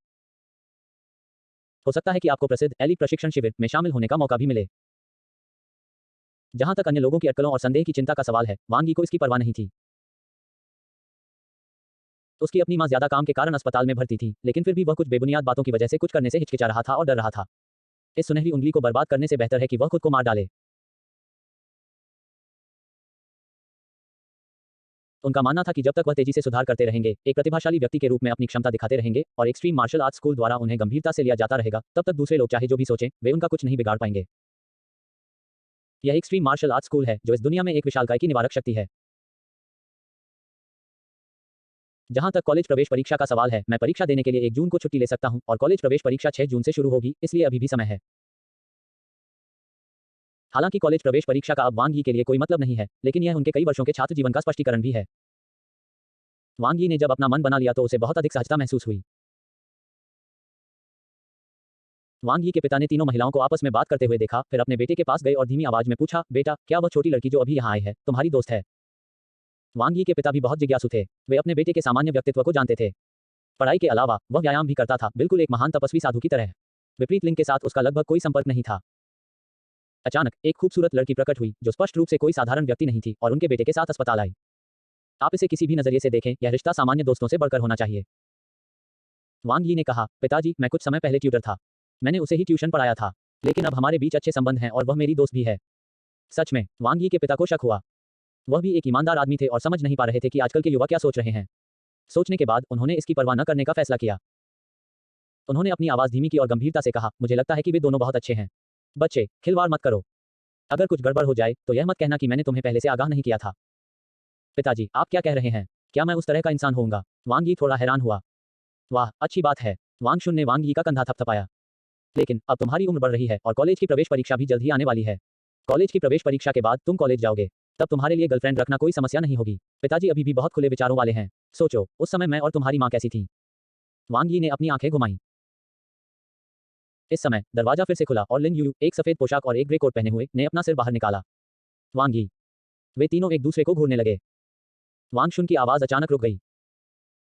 [SPEAKER 1] हो सकता है कि आपको प्रसिद्ध एलीट प्रशिक्षण शिविर में शामिल होने का मौका भी मिले। जहां तक अन्य लोगों की अटकलों और संदेह की चिंता का सवाल है, वांग यी को इसकी परवाह नहीं थी। उसकी अपनी मां ज्यादा काम के कारण अस्पताल में भर्ती थी, लेकिन फिर भी वह कुछ बेबुनियाद बातों की वजह से कुछ करने से हिचकिचा रहा था और डर रहा था। इस सुनहरी उंगली को बर्बाद करने से बेहतर है कि वह खुद को मार डाले। उनका मानना था कि जब तक वह तेजी से सुधार करते रहेंगे, एक प्रतिभाशाली व्यक्ति के रूप में अपनी क्षमता दिखाते रहेंगे और एक्सट्रीम मार्शल आर्ट्स स्कूल द्वारा उन्हें गंभीरता से लिया जाता रहेगा, तब तक दूसरे लोग चाहे जो भी सोचें, वे उनका कुछ नहीं बिगाड़ पाएंगे। यह एक्सट्रीम मार्शल आर्ट्स स्कूल है जो इस दुनिया में एक विशालकाय की निवारक शक्ति है। जहां तक कॉलेज प्रवेश परीक्षा का सवाल है, मैं परीक्षा देने के लिए 1 जून को छुट्टी ले सकता हूं और कॉलेज प्रवेश परीक्षा 6 जून से शुरू होगी, इसलिए अभी भी समय है। हालांकि कॉलेज प्रवेश परीक्षा का अब वांग यी के लिए कोई मतलब नहीं है, लेकिन यह उनके कई वर्षों के छात्र जीवन का स्पष्टीकरण भी है। वांग यी ने जब अपना मन बना लिया तो उसे बहुत अधिक सहजता महसूस हुई। वांग यी के पिता ने तीनों महिलाओं को आपस में बात करते हुए देखा, फिर अपने बेटे के पास गए और धीमी आवाज में पूछा, बेटा, क्या वह छोटी लड़की जो अभी यहाँ आई है, तुम्हारी दोस्त है? वांग यी के पिता भी बहुत जिज्ञासु थे। वे अपने बेटे के सामान्य व्यक्तित्व को जानते थे। पढ़ाई के अलावा वह व्यायाम भी करता था, बिल्कुल एक महान तपस्वी साधु की तरह। विपरीत लिंग के साथ उसका लगभग कोई संपर्क नहीं था। अचानक एक खूबसूरत लड़की प्रकट हुई, जो स्पष्ट रूप से कोई साधारण व्यक्ति नहीं थी और उनके बेटे के साथ अस्पताल आई। आप इसे किसी भी नजरिए से देखें, यह रिश्ता सामान्य दोस्तों से बढ़कर होना चाहिए। वांग यी ने कहा, पिताजी, मैं कुछ समय पहले ट्यूटर था। मैंने उसे ही ट्यूशन पढ़ाया था, लेकिन अब हमारे बीच अच्छे संबंध हैं और वह मेरी दोस्त भी है। सच में? वांग यी के पिता को शक हुआ। वह भी एक ईमानदार आदमी थे और समझ नहीं पा रहे थे कि आजकल के युवा क्या सोच रहे हैं। सोचने के बाद उन्होंने इसकी परवाह न करने का फैसला किया। उन्होंने अपनी आवाज धीमी की और गंभीरता से कहा, मुझे लगता है कि वे दोनों बहुत अच्छे हैं। बच्चे, खिलवाड़ मत करो। अगर कुछ गड़बड़ हो जाए तो यह मत कहना कि मैंने तुम्हें पहले से आगाह नहीं किया था। पिताजी, आप क्या कह रहे हैं? क्या मैं उस तरह का इंसान होऊंगा? वांग यी थोड़ा हैरान हुआ। वाह, अच्छी बात है। वांग शुन ने वांग यी का कंधा थपथपाया। लेकिन अब तुम्हारी उम्र बढ़ रही है और कॉलेज की प्रवेश परीक्षा भी जल्द ही आने वाली है। कॉलेज की प्रवेश परीक्षा के बाद तुम कॉलेज जाओगे, तब तुम्हारे लिए गर्लफ्रेंड रखना कोई समस्या नहीं होगी। पिताजी अभी भी बहुत खुले विचारों वाले हैं। सोचो, उस समय मैं और तुम्हारी माँ कैसी थी। वांग यी ने अपनी आंखें घुमाई। इस समय दरवाजा फिर से खुला और लिन यूयू, एक सफेद पोशाक और एक ग्रे कोट पहने हुए, ने अपना सिर बाहर निकाला। वांग यी। वे तीनों एक दूसरे को घूरने लगे। वांग शुन की आवाज अचानक रुक गई।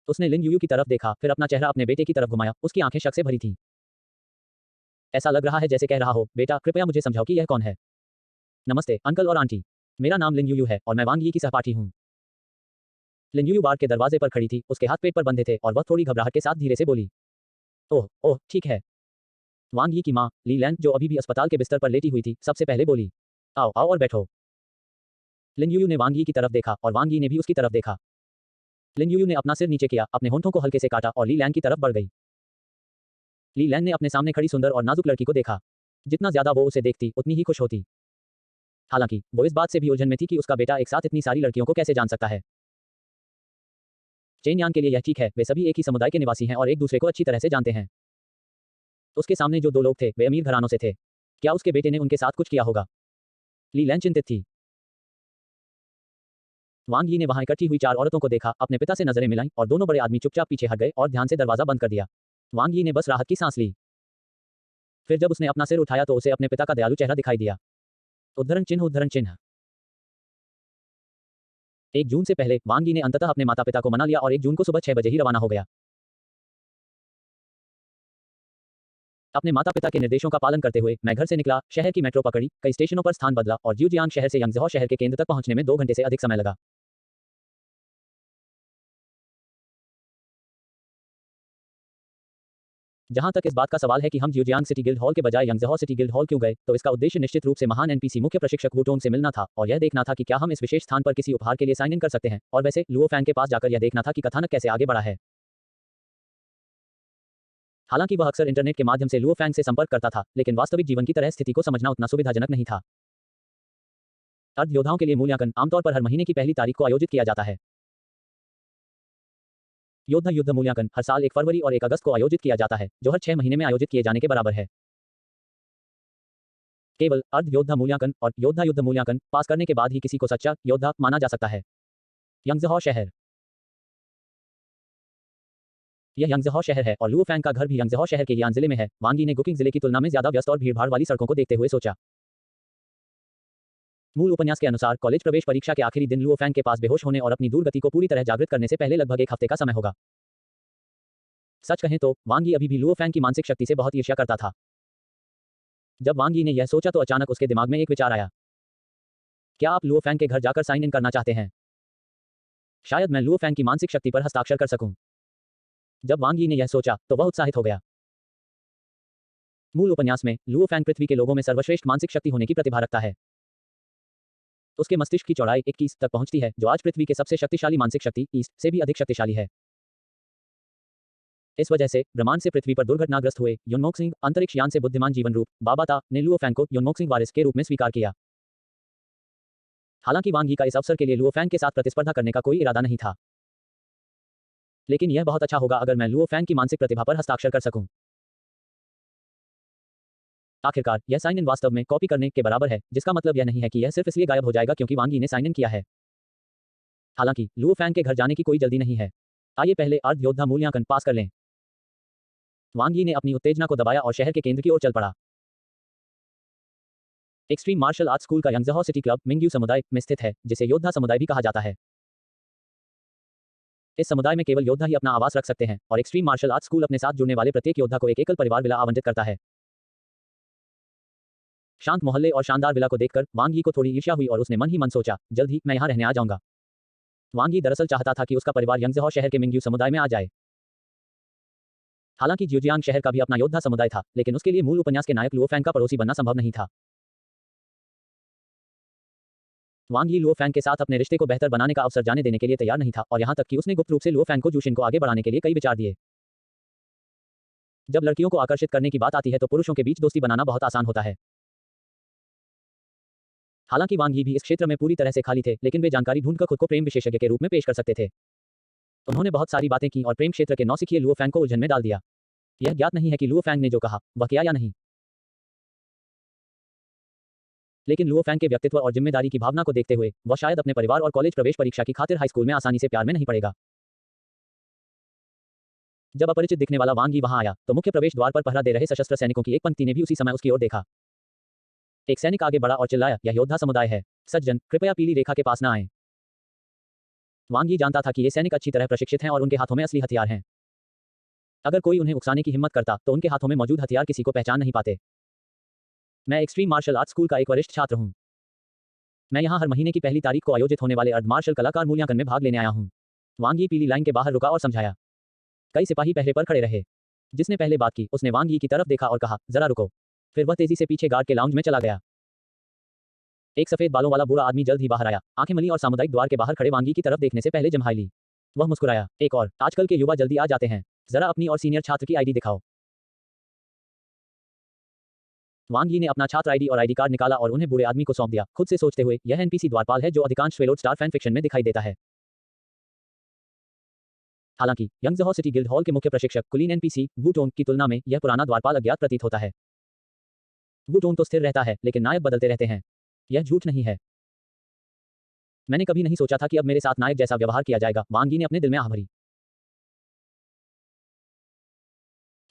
[SPEAKER 1] उसने लिन यूयू की तरफ देखा, फिर अपना चेहरा अपने बेटे की तरफ घुमाया। उसकी आंखें शक से भरी थीं। ऐसा लग रहा है जैसे कह रहा हो, बेटा, कृपया मुझे समझाओ कि यह कौन है। नमस्ते अंकल और आंटी। मेरा नाम लिन यूयू है और मैं वांग यी की सहपाठी हूँ। लिन यूयू बार के दरवाजे पर खड़ी थी, उसके हाथ पेट पर बंधे थे और वह थोड़ी घबराहट के साथ धीरे से बोली, ओह ओह, ठीक है। वांग यी की माँ, ली लैंग, जो अभी भी अस्पताल के बिस्तर पर लेटी हुई थी, सबसे पहले बोली, आओ आओ और बैठो। लिन यूयू ने वांग यी की तरफ देखा और वांग यी ने भी उसकी तरफ देखा। लिन यूयू ने अपना सिर नीचे किया, अपने होंठों को हल्के से काटा और ली लैंग की तरफ बढ़ गई। ली लैंग ने अपने सामने खड़ी सुंदर और नाजुक लड़की को देखा। जितना ज्यादा वो उसे देखती, उतनी ही खुश होती। हालांकि वो इस बात से भी उलझन में थी कि उसका बेटा एक साथ इतनी सारी लड़कियों को कैसे जान सकता है। चेन यान के लिए यह ठीक है, वे सभी एक ही समुदाय के निवासी हैं और एक दूसरे को अच्छी तरह से जानते हैं। उसके सामने जो 2 लोग थे, वे अमीर घरानों से थे। क्या उसके बेटे ने उनके साथ कुछ किया होगा? ली लैंग चिंतित थी। वांग यी ने वहां इकट्ठी हुई 4 औरतों को देखा, अपने पिता से नजरें मिलाईं और दोनों बड़े आदमी चुपचाप पीछे हट गए और ध्यान से दरवाजा बंद कर दिया। वांग यी ने बस राहत की सांस ली। फिर जब उसने अपना सिर उठाया तो उसे अपने पिता का दयालु चेहरा दिखाई दिया। उद्धरण चिन्ह उद्धरण चिन्ह। 1 जून से पहले वांग यी ने अंततः अपने माता पिता को मना लिया और 1 जून को सुबह 6 बजे ही रवाना हो गया। अपने माता पिता के निर्देशों का पालन करते हुए मैं घर से निकला, शहर की मेट्रो पकड़ी, कई स्टेशनों पर स्थान बदला और ज्यूजियांग शहर से यंगज़हौ शहर के केंद्र तक पहुंचने में 2 घंटे से अधिक समय लगा। जहां तक इस बात का सवाल है कि हम ज्यूजियांग सिटी गिल्ड हॉल के बजाय यंगज़हौ सिटी गिल्ड हॉल क्यों गए, तो इसका उद्देश्य निश्चित रूप से महान एनपीसी मुख्य प्रशिक्षक वुटोंग से मिलना था और यह देखना था कि क्या हम इस विशेष स्थान पर किसी उपहार के लिए साइन इन कर सकते हैं, और वैसे लुओ फैंग के पास जाकर यह देखना था कि कथानक कैसे आगे बढ़ा है। हालांकि वह अक्सर इंटरनेट के माध्यम से लुओ फैंग से संपर्क करता था, लेकिन वास्तविक जीवन की तरह स्थिति को समझना उतना सुविधाजनक नहीं था। अर्ध योद्धाओं के लिए मूल्यांकन आमतौर पर हर महीने की पहली तारीख को आयोजित किया जाता है। योद्धा युद्ध मूल्यांकन हर साल 1 फरवरी और 1 अगस्त को आयोजित किया जाता है, जो हर 6 महीने में आयोजित किए जाने के बराबर है। केवल अर्ध योद्धा मूल्यांकन और योद्धा युद्ध मूल्यांकन पास करने के बाद ही किसी को सच्चा योद्धा माना जा सकता है। यंगज़हौ शहर। यह यंगज़हौ शहर है और लुओ फैंग का घर भी यंगज़हौ शहर के यान जिले में है। वांग यी ने गुकिंग जिले की तुलना में ज्यादा व्यस्त और भीड़भाड़ वाली सड़कों को देखते हुए सोचा। मूल उपन्यास के अनुसार कॉलेज प्रवेश परीक्षा के आखिरी दिन लुओ फैंग के पास बेहोश होने और अपनी दूर गति को पूरी तरह जागृत करने से पहले लगभग 1 हफ्ते का समय होगा। सच कहें तो वांग यी अभी भी लुओ फैंग की मानसिक शक्ति से बहुत ईर्ष्या करता था। जब वांग यी ने यह सोचा तो अचानक उसके दिमाग में एक विचार आया। क्या आप लुओ फैंग के घर जाकर साइन इन करना चाहते हैं? शायद मैं लुओ फैंग की मानसिक शक्ति पर हस्ताक्षर कर सकूं। जब वांग यी ने यह सोचा तो वह उत्साहित हो गया। मूल उपन्यास में लुओ फैंग पृथ्वी के लोगों में सर्वश्रेष्ठ मानसिक शक्ति होने की प्रतिभा रखता है। उसके मस्तिष्क की चौड़ाई 21 तक पहुंचती है, जो आज पृथ्वी के सबसे शक्तिशाली मानसिक शक्ति ईस्ट से भी अधिक शक्तिशाली है। इस वजह से ब्रह्मांड से पृथ्वी पर दुर्घटनाग्रस्त हुए युनमोक सिंह अंतरिक्ष यान से बुद्धिमान जीवन रूप बाबाता ने लुओ फैंग को युनमोक सिंह वारिस के रूप में स्वीकार किया। हालांकि वांग यी का इस अवसर के लिए लुओ फैंग के साथ प्रतिस्पर्धा करने का कोई इरादा नहीं था। लेकिन यह बहुत अच्छा होगा अगर मैं लुओ फैंग की मानसिक प्रतिभा पर हस्ताक्षर कर सकूं। आखिरकार यह साइन इन वास्तव में कॉपी करने के बराबर है, जिसका मतलब यह नहीं है कि यह सिर्फ इसलिए गायब हो जाएगा क्योंकि वांग यी ने साइन इन किया है। हालांकि लुओ फैंग के घर जाने की कोई जल्दी नहीं है। आइए पहले अर्ध योद्धा मूल्यांकन पास कर लें। वांग यी ने अपनी उत्तेजना को दबाया और शहर के केंद्र की ओर चल पड़ा। एक्सट्रीम मार्शल आर्ट स्कूल का यंगजहौ सिटी क्लब मिंग्यू समुदाय में स्थित है, जिसे योद्धा समुदाय भी कहा जाता है। इस समुदाय में केवल योद्धा ही अपना आवास रख सकते हैं और एक्सट्रीम मार्शल आर्ट स्कूल अपने साथ जुड़ने वाले प्रत्येक योद्धा को एक एकल परिवार विला आवंटित करता है। शांत मोहल्ले और शानदार विला को देखकर वांग यी को थोड़ी ईर्ष्या हुई और उसने मन ही मन सोचा, जल्द ही मैं यहाँ रहने आ जाऊंगा। वांग यी दरअसल चाहता था कि उसका परिवार यंगजहौ शहर के मिंग्यू समुदाय में आ जाए। हालांकि ज्यूजियांग शहर का भी अपना योद्धा समुदाय था, लेकिन उसके लिए मूल उपन्यास के नायक लुओ फैंग का पड़ोसी बनना संभव नहीं था। वांग यी लुओ फैंग के साथ अपने रिश्ते को बेहतर बनाने का अवसर जाने देने के लिए तैयार नहीं था और यहां तक कि उसने गुप्त रूप से लुओ फैंग को जूशिन को आगे बढ़ाने के लिए कई विचार दिए। जब लड़कियों को आकर्षित करने की बात आती है तो पुरुषों के बीच दोस्ती बनाना बहुत आसान होता है। हालांकि वांग यी भी इस क्षेत्र में पूरी तरह से खाली थे, लेकिन वे जानकारी ढूंढकर खुद को प्रेम विशेषज्ञ के रूप में पेश कर सकते थे। उन्होंने बहुत सारी बातें की और प्रेम क्षेत्र के नौसिखिए लुओ फैंग को उलझन में डाल दिया। यह ज्ञात नहीं है कि लुओ फैंग ने जो कहा वह किया या नहीं, लेकिन लुओ फैंग के व्यक्तित्व और जिम्मेदारी की भावना को देखते हुए वह शायद अपने परिवार और कॉलेज प्रवेश परीक्षा की खातिर हाई स्कूल में आसानी से प्यार में नहीं पड़ेगा। जब अपरिचित दिखने वाला वांग यी वहां आया तो मुख्य प्रवेश द्वार पर पहरा दे रहे सशस्त्र सैनिकों की एक पंक्ति ने भी उसी समय उसकी ओर देखा। एक सैनिक आगे बढ़ा और चिल्लाया, यह योद्धा समुदाय है। सज्जन, कृपया पीली रेखा के पास न आएं। वांग यी जानता था कि ये सैनिक अच्छी तरह प्रशिक्षित हैं और उनके हाथों में असली हथियार हैं। अगर कोई उन्हें उकसाने की हिम्मत करता तो उनके हाथों में मौजूद हथियार किसी को पहचान नहीं पाते। मैं एक्सट्रीम मार्शल आर्ट स्कूल का एक वरिष्ठ छात्र हूं। मैं यहां हर महीने की पहली तारीख को आयोजित होने वाले अर्ध मार्शल कलाकार मूल्यांकन में भाग लेने आया हूं। वांग यी पीली लाइन के बाहर रुका और समझाया। कई सिपाही पहरे पर खड़े रहे। जिसने पहले बात की उसने वांग यी की तरफ देखा और कहा, जरा रुको। फिर वह तेजी से पीछे गार्ड के लाउंज में चला गया। एक सफेद बालों वाला बूढ़ा आदमी जल्द ही बाहर आया, आंखें मली और सामुदायिक द्वार के बाहर खड़े वांग यी की तरफ देखने से पहले जम्हाई ली। वह मुस्कुराया, एक और, आजकल के युवा जल्दी आ जाते हैं। जरा अपनी और सीनियर छात्र की आईडी दिखाओ। वांग यी ने अपना छात्र आईडी और आईडी कार्ड निकाला और उन्हें बूढ़े आदमी को सौंप दिया, खुद से सोचते हुए, यह एनपीसी द्वारपाल है जो अधिकांश फेलोड स्टार फैन फिक्शन में दिखाई देता है। हालांकि यंगजहौ सिटी गिल्ड हॉल के मुख्य प्रशिक्षक कुलीन एनपीसी वू टोंग की तुलना में यह पुराना द्वारपाल अज्ञात प्रतीत होता है। वू टोंग तो स्थिर रहता है, लेकिन नायक बदलते रहते हैं। यह झूठ नहीं है। मैंने कभी नहीं सोचा था कि अब मेरे साथ नायक जैसा व्यवहार किया जाएगा, वांग यी ने अपने दिल में आह भरी।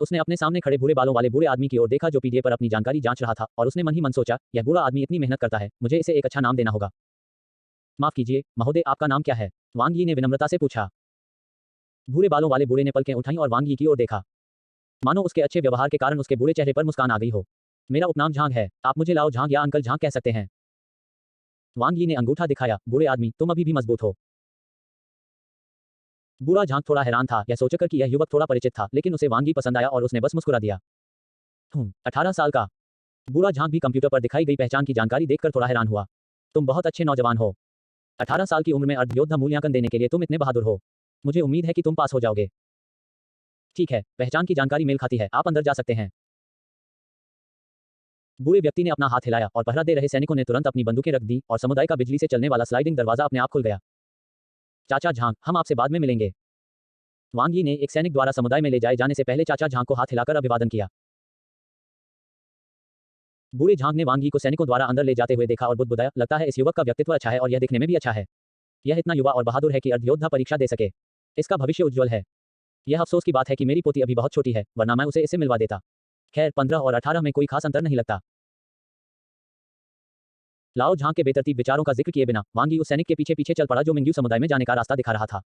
[SPEAKER 1] उसने अपने सामने खड़े भूरे बालों वाले बूढ़े आदमी की ओर देखा जो पीडीए पर अपनी जानकारी जांच रहा था और उसने मन ही मन सोचा, यह बूढ़ा आदमी इतनी मेहनत करता है, मुझे इसे एक अच्छा नाम देना होगा। माफ कीजिए महोदय, आपका नाम क्या है? वांग यी ने विनम्रता से पूछा। भूरे बालों वाले बूढ़े ने पलकें उठाईं और वांग यी की ओर देखा। मानो उसके अच्छे व्यवहार के कारण उसके बूढ़े चेहरे पर मुस्कान आ गई हो। मेरा उपनाम झांग है, आप मुझे लाओ झांग या अंकल झांग कह सकते हैं। वांग यी ने अंगूठा दिखाया, बूढ़े आदमी तुम अभी भी मजबूत हो। बूढ़ा झांग थोड़ा हैरान था, यह सोचकर कि यह युवक थोड़ा परिचित था, लेकिन उसे वांग यी पसंद आया और उसने बस मुस्कुरा दिया। 18 साल का। बूढ़ा झांग भी कंप्यूटर पर दिखाई गई पहचान की जानकारी देखकर थोड़ा हैरान हुआ। तुम बहुत अच्छे नौजवान हो। 18 साल की उम्र में अर्ध योद्धा मूल्यांकन देने के लिए तुम इतने बहादुर हो। मुझे उम्मीद है कि तुम पास हो जाओगे। ठीक है, पहचान की जानकारी मेल खाती है, आप अंदर जा सकते हैं। बूढ़े व्यक्ति ने अपना हाथ हिलाया और पहरा दे रहे सैनिकों ने तुरंत अपनी बंदूकें रख दी और समुदाय का बिजली से चलने वाला स्लाइडिंग दरवाजा अपने आप खुल गया। चाचा झांग, हम आपसे बाद में मिलेंगे। वांग यी ने एक सैनिक द्वारा समुदाय में ले जाए जाने से पहले चाचा झांग को हाथ हिलाकर अभिवादन किया। बूढ़े झांग ने वांग यी को सैनिकों द्वारा अंदर ले जाते हुए देखा और बुदबुदाया, लगता है इस युवक का व्यक्तित्व अच्छा है और यह दिखने में भी अच्छा है। यह इतना युवा और बहादुर है कि अर्धयोद्धा परीक्षा दे सके। इसका भविष्य उज्जवल है। यह अफसोस की बात है कि मेरी पोती अभी बहुत छोटी है, वरना मैं उसे इससे मिलवा देता। खैर 15 और 18 में कोई खास अंतर नहीं लगता। लाओ झांग के बेतरतीब विचारों का जिक्र किए बिना वांग यी उस सैनिक के पीछे पीछे चल पड़ा जो मिंग्यू समुदाय में जाने का रास्ता दिखा रहा था।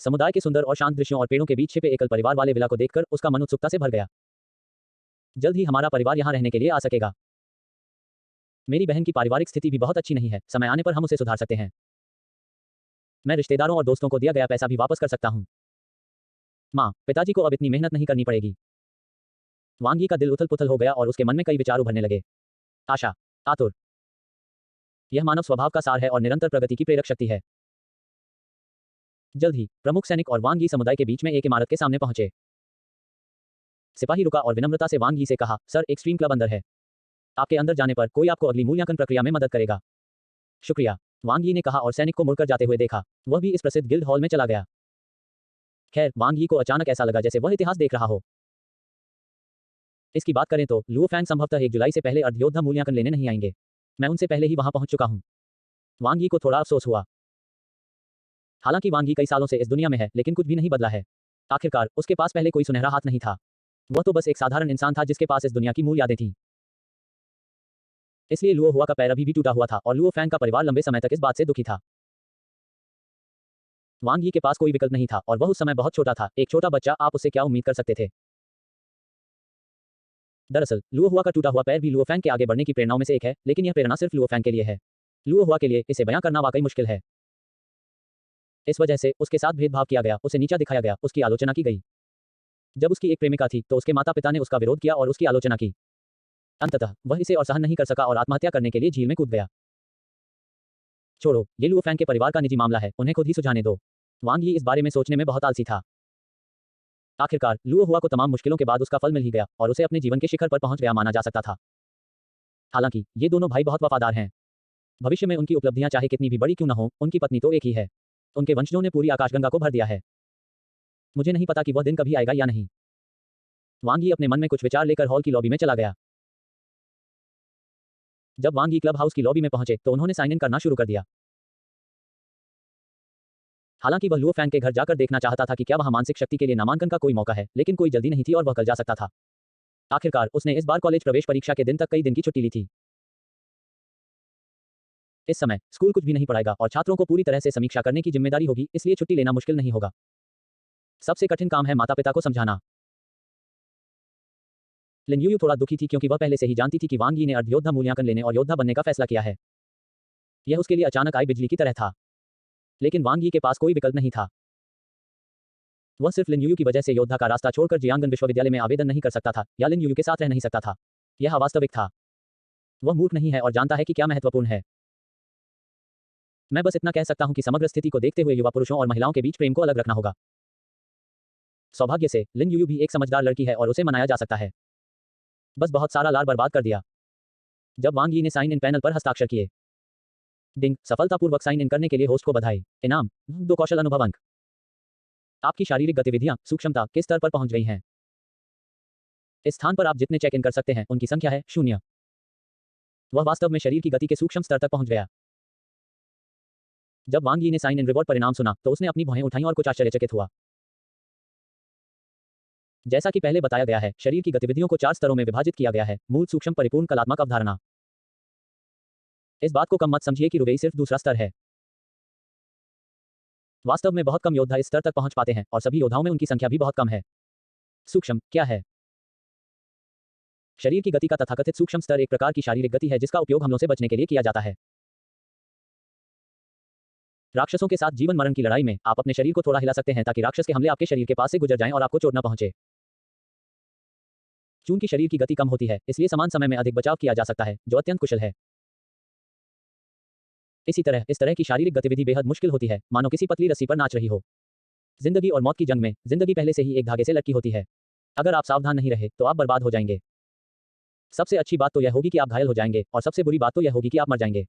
[SPEAKER 1] समुदाय के सुंदर और शांत दृश्यों और पेड़ों के बीच छिपे एकल परिवार वाले विला को देखकर उसका मन उत्सुकता से भर गया। जल्द ही हमारा परिवार यहां रहने के लिए आ सकेगा। मेरी बहन की पारिवारिक स्थिति भी बहुत अच्छी नहीं है, समय आने पर हम उसे सुधार सकते हैं। मैं रिश्तेदारों और दोस्तों को दिया गया पैसा भी वापस कर सकता हूं। माँ, पिताजी को अब इतनी मेहनत नहीं करनी पड़ेगी। वांग यी का दिल उथल पुथल हो गया और उसके मन में कई विचार उभरने लगे। आशा, आतुर। यह मानव स्वभाव का सार है और निरंतर प्रगति की प्रेरक शक्ति है। जल्द ही प्रमुख सैनिक और वांग यी समुदाय के बीच में एक इमारत के सामने पहुंचे। सिपाही रुका और विनम्रता से वांग यी से कहा, सर एक्सट्रीम क्लब अंदर है। आपके अंदर जाने पर कोई आपको अगली मूल्यांकन प्रक्रिया में मदद करेगा। शुक्रिया, वांग यी ने कहा और सैनिक को मुड़कर जाते हुए देखा। वह भी इस प्रसिद्ध गिल्ड हॉल में चला गया। खैर, वांग यी को अचानक ऐसा लगा जैसे वह इतिहास देख रहा हो। इसकी बात करें तो लुओ फैंग संभवतः 1 जुलाई से पहले अर्धयोद्धा मूल्यांकन लेने नहीं आएंगे। मैं उनसे पहले ही वहां पहुंच चुका हूं। वांग यी को थोड़ा अफसोस हुआ। हालांकि वांग यी कई सालों से इस दुनिया में है, लेकिन कुछ भी नहीं बदला है। आखिरकार उसके पास पहले कोई सुनहरा हाथ नहीं था। वह तो बस एक साधारण इंसान था जिसके पास इस दुनिया की मूल यादें थीं। इसलिए लुओ हुआ का पैर अभी भी टूटा हुआ था और लुओ फैंग का परिवार लंबे समय तक इस बात से दुखी था। वांग यी के पास कोई विकल्प नहीं था और वह उस समय बहुत छोटा था, एक छोटा बच्चा, आप उससे क्या उम्मीद कर सकते थे। दरअसल लुओ हुआ का टूटा हुआ पैर भी लुओ फैंग के आगे बढ़ने की प्रेरणाओं में से एक है, लेकिन यह प्रेरणा सिर्फ लुओ फैंग के लिए है। लुओ हुआ के लिए इसे बयां करना वाकई मुश्किल है। इस वजह से उसके साथ भेदभाव किया गया, उसे नीचा दिखाया गया, उसकी आलोचना की गई। जब उसकी एक प्रेमिका थी तो उसके माता पिता ने उसका विरोध किया और उसकी आलोचना की। अंततः वह इसे और सहन नहीं कर सका और आत्महत्या करने के लिए झील में कूद गया। छोड़ो, ये लुओ फैंग के परिवार का निजी मामला है, उन्हें खुद ही सुलझाने दो। वांग यी इस बारे में सोचने में बहुत आलसी था। आखिरकार लुओ हुआ को तमाम मुश्किलों के बाद उसका फल मिल ही गया और उसे अपने जीवन के शिखर पर पहुंच गया माना जा सकता था। हालांकि ये दोनों भाई बहुत वफादार हैं। भविष्य में उनकी उपलब्धियां चाहे कितनी भी बड़ी क्यों न हो, उनकी पत्नी तो एक ही है। उनके वंशजों ने पूरी आकाशगंगा को भर दिया है। मुझे नहीं पता कि वह दिन कभी आएगा या नहीं। वांग यी अपने मन में कुछ विचार लेकर हॉल की लॉबी में चला गया। जब वांग यी क्लब हाउस की लॉबी में पहुंचे तो उन्होंने साइन इन करना शुरू कर दिया। हालांकि वह लुओ फैंग के घर जाकर देखना चाहता था कि क्या वहां मानसिक शक्ति के लिए नामांकन का कोई मौका है, लेकिन कोई जल्दी नहीं थी और वह कल जा सकता था। आखिरकार उसने इस बार कॉलेज प्रवेश परीक्षा के दिन तक कई दिन की छुट्टी ली थी। इस समय स्कूल कुछ भी नहीं पढ़ाएगा और छात्रों को पूरी तरह से समीक्षा करने की जिम्मेदारी होगी, इसलिए छुट्टी लेना मुश्किल नहीं होगा। सबसे कठिन काम है माता पिता को समझाना। लिन यूयू थोड़ा दुखी थी क्योंकि वह पहले से ही जानती थी कि वांग यी ने अर्धयोद्धा मूल्यांकन लेने और योद्धा बनने का फैसला किया है। यह उसके लिए अचानक आई बिजली की तरह था। लेकिन वांग यी के पास कोई विकल्प नहीं था। वह सिर्फ लिन यूयू की वजह से योद्धा का रास्ता छोड़कर जियांगन विश्वविद्यालय में आवेदन नहीं कर सकता था या लिन यूयू के साथ रह नहीं सकता था। यह अवास्तविक था। वह मूर्ख नहीं है और जानता है कि क्या महत्वपूर्ण है। मैं बस इतना कह सकता हूं कि समग्र स्थिति को देखते हुए युवा पुरुषों और महिलाओं के बीच प्रेम को अलग रखना होगा। सौभाग्य से लिन यूयू भी एक समझदार लड़की है और उसे मनाया जा सकता है। बस बहुत सारा लार बर्बाद कर दिया। जब वांग यी ने साइन इन पैनल पर हस्ताक्षर किए। डिंग, सफलतापूर्वक साइन इन करने के लिए होस्ट को बधाई। इनाम 2 कौशल अनुभव अंक। आपकी शारीरिक गतिविधियां सूक्ष्मता के स्तर पर पहुंच गई हैं। इस स्थान पर आप जितने चेक इन कर सकते हैं उनकी संख्या है 0। वह वास्तव में शरीर की गति के सूक्ष्म स्तर तक पहुंच गया। जब वांग यी ने साइन इन रिवॉर्ड परिणाम सुना तो उसने अपनी भौहें उठाईं और कुछ आश्चर्यचकित हुआ। जैसा कि पहले बताया गया है, शरीर की गतिविधियों को 4 स्तरों में विभाजित किया गया है: मूल, सूक्ष्म, परिपूर्ण, कलात्मक, अवधारणा। इस बात को कम मत समझिए कि रुबेई सिर्फ दूसरा स्तर है। वास्तव में बहुत कम योद्धा इस स्तर तक पहुंच पाते हैं और सभी योद्धाओं में उनकी संख्या भी बहुत कम है। सूक्ष्म क्या है? शरीर की गति का तथाकथित सूक्ष्म स्तर एक प्रकार की शारीरिक गति है जिसका उपयोग हमलों से बचने के लिए किया जाता है। राक्षसों के साथ जीवन मरण की लड़ाई में आप अपने शरीर को थोड़ा हिला सकते हैं ताकि राक्षस के हमले आपके शरीर के पास से गुजर जाएं और आपको चोट न पहुंचे। चूंकि शरीर की गति कम होती है, इसलिए समान समय में अधिक बचाव किया जा सकता है, जो अत्यंत कुशल है। इसी तरह इस तरह की शारीरिक गतिविधि बेहद मुश्किल होती है, मानो किसी पतली रस्सी पर नाच रही हो। जिंदगी और मौत की जंग में जिंदगी पहले से ही एक धागे से लटकी होती है। अगर आप सावधान नहीं रहे तो आप बर्बाद हो जाएंगे। सबसे अच्छी बात तो यह होगी कि आप घायल हो जाएंगे और सबसे बुरी बात तो यह होगी कि आप मर जाएंगे।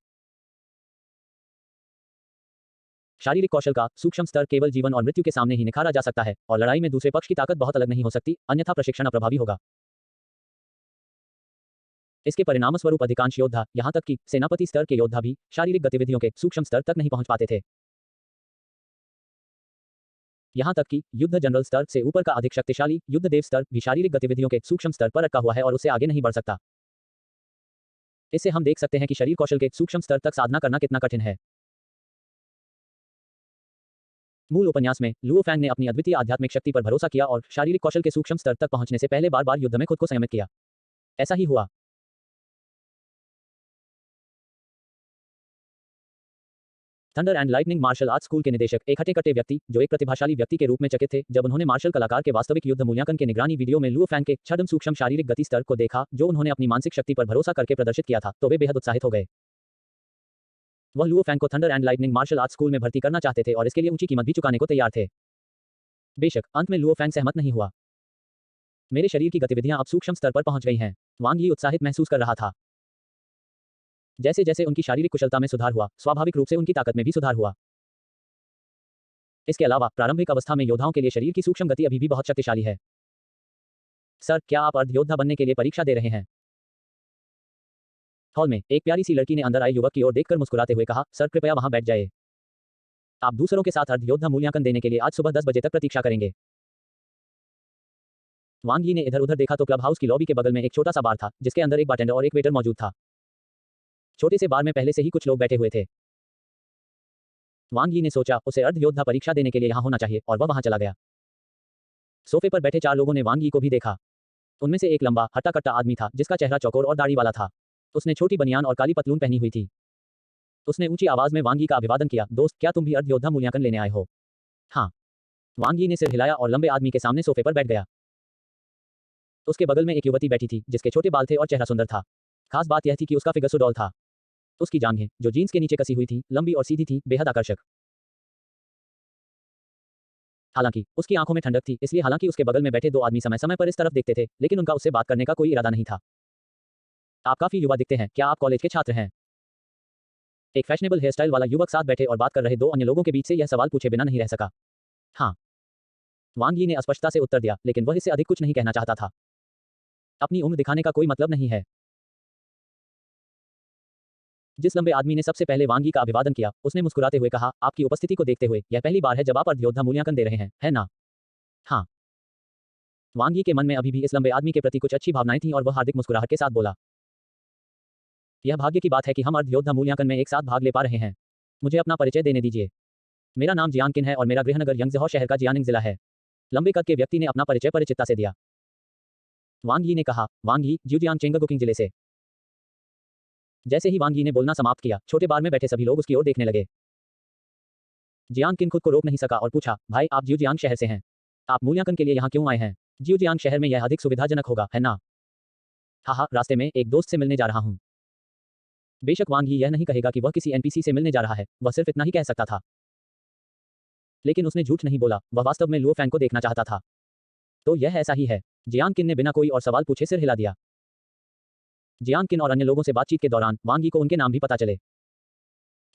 [SPEAKER 1] शारीरिक कौशल का सूक्ष्म स्तर केवल जीवन और मृत्यु के सामने ही निखारा जा सकता है और लड़ाई में दूसरे पक्ष की ताकत बहुत अलग नहीं हो सकती, अन्यथा प्रशिक्षण अप्रभावी होगा। इसके परिणामस्वरूप अधिकांश योद्धा, यहां तक कि सेनापति स्तर के योद्धा भी शारीरिक गतिविधियों के सूक्ष्म स्तर तक नहीं पहुंच पाते थे। यहां तक कि युद्ध जनरल स्तर से ऊपर का अधिक शक्तिशाली युद्ध देव स्तर भी शारीरिक गतिविधियों के सूक्ष्म स्तर पर अटका हुआ है और उससे आगे नहीं बढ़ सकता। इससे हम देख सकते हैं कि शरीर कौशल के सूक्ष्म स्तर तक साधना करना कितना कठिन है। मूल उपन्यास में लुओ फैंग ने अपनी अद्वितीय आध्यात्मिक शक्ति पर भरोसा किया और शारीरिक कौशल के सूक्ष्म स्तर तक पहुंचने से पहले बार-बार युद्ध में खुद को संयमित किया। ऐसा ही हुआ। Thunder and lightning martial arts school के निदेशक, एक हटे-कट्टे व्यक्ति, जो एक प्रतिभाशाली व्यक्ति के रूप में चकित थे जब उन्होंने मार्शल कलाकार के वास्तविक युद्ध मूल्यांकन के निगरानी वीडियो में लुओ फैंग के छद्म सूक्ष्म शारीरिक गति स्तर को देखा, जो उन्होंने अपनी मानसिक शक्ति पर भरोसा करके प्रदर्शित किया था, तो वे बेहद उत्साहित हो गए। वह लुओ फैंग को thunder and lightning martial arts school में भर्ती करना चाहते थे और इसके लिए ऊंची कीमत भी चुकाने को तैयार थे। बेशक अंत में लुओ फैंग सहमत नहीं हुआ। मेरे शरीर की गतिविधियां अब सूक्ष्म स्तर पर पहुंच गई हैं, वांग यी उत्साहित महसूस कर रहा था। जैसे जैसे उनकी शारीरिक कुशलता में सुधार हुआ, स्वाभाविक रूप से उनकी ताकत में भी सुधार हुआ। इसके अलावा प्रारंभिक अवस्था में योद्धाओं के लिए शरीर की सूक्ष्म गति अभी भी बहुत शक्तिशाली है। सर, क्या आप अर्ध योद्धा बनने के लिए परीक्षा दे रहे हैं? हॉल में एक प्यारी सी लड़की ने अंदर आए युवक की ओर देखकर मुस्कुराते हुए कहा, सर कृपया वहां बैठ जाइए। आप दूसरों के साथ अर्ध योद्धा मूल्यांकन देने के लिए आज सुबह 10 बजे तक प्रतीक्षा करेंगे। वांग यी ने इधर उधर देखा तो क्लब हाउस की लॉबी के बगल में एक छोटा सा बार था, जिसके अंदर एक बारटेंडर और एक वेटर मौजूद था। छोटे से बार में पहले से ही कुछ लोग बैठे हुए थे। वांग यी ने सोचा, उसे अर्ध योद्धा परीक्षा देने के लिए यहां होना चाहिए, और वह वहां चला गया। सोफे पर बैठे 4 लोगों ने वांग यी को भी देखा। उनमें से एक लंबा हट्टा कट्टा आदमी था, जिसका चेहरा चौकोर और दाढ़ी वाला था। उसने छोटी बनियान और काली पतलून पहनी हुई थी। उसने ऊंची आवाज में वांग यी का अभिवादन किया, दोस्त, क्या तुम भी अर्ध योद्धा मूल्यांकन लेने आए हो? हाँ। वांग यी ने सिर हिलाया और लंबे आदमी के सामने सोफे पर बैठ गया। उसके बगल में एक युवती बैठी थी, जिसके छोटे बाल थे और चेहरा सुंदर था। खास बात यह थी कि उसका फिगर सुडौल था। उसकी जांघें, जो जीन्स के नीचे कसी हुई थी, लंबी और सीधी थी, बेहद आकर्षक। हालांकि उसकी आंखों में ठंडक थी, इसलिए हालांकि उसके बगल में बैठे 2 आदमी समय समय पर इस तरफ देखते थे, लेकिन उनका उससे बात करने का कोई इरादा नहीं था। आप काफी युवा दिखते हैं, क्या आप कॉलेज के छात्र हैं? एक फैशनेबल हेयर स्टाइल वाला युवक साथ बैठे और बात कर रहे 2 अन्य लोगों के बीच से यह सवाल पूछे बिना नहीं रह सका। हाँ। वांग यी ने स्पष्टता से उत्तर दिया, लेकिन वह इससे अधिक कुछ नहीं कहना चाहता था। अपनी उम्र दिखाने का कोई मतलब नहीं है। जिस लंबे आदमी ने सबसे पहले वांग यी का अभिवादन किया, उसने मुस्कुराते हुए कहा, आपकी उपस्थिति को देखते हुए यह पहली बार है जब आप अर्ध योद्धा मूल्यांकन दे रहे हैं, है ना? हाँ। वांग यी के मन में अभी भी इस लंबे आदमी के प्रति कुछ अच्छी भावनाएं थीं और वह हार्दिक मुस्कुराहट के साथ बोला, यह भाग्य की बात है कि हम अर्ध योद्धा मूल्यांकन में एक साथ भाग ले पा रहे हैं। मुझे अपना परिचय देने दीजिए। मेरा नाम जियांग किन है और मेरा गृहनगर यंगज़हौ शहर का जियानिंग जिला है। लंबे कद के व्यक्ति ने अपना परिचय परिचितता से दिया। वांग यी ने कहा, वांग यी, ज्यूजियांग चेंगगुकिंग जिले से। जैसे ही वांग यी ने बोलना समाप्त किया, छोटे बार में बैठे सभी लोग उसकी ओर देखने लगे। जियांग किन खुद को रोक नहीं सका और पूछा, भाई आप ज्यूजियांग शहर से हैं? आप मूल्यांकन के लिए यहाँ क्यों आए हैं? ज्यूजियांग शहर में यह अधिक सुविधाजनक होगा, है ना? हाँ, रास्ते में एक दोस्त से मिलने जा रहा हूँ। बेशक वांग यी यह नहीं कहेगा कि वह किसी एनपीसी से मिलने जा रहा है, वह सिर्फ इतना ही कह सकता था। लेकिन उसने झूठ नहीं बोला, वह वास्तव में लुओ फैंग को देखना चाहता था। तो यह ऐसा ही है। जियांग किन ने बिना कोई और सवाल पूछे सिर हिला दिया। जियांग किन और अन्य लोगों से बातचीत के दौरान वांग यी को उनके नाम भी पता चले।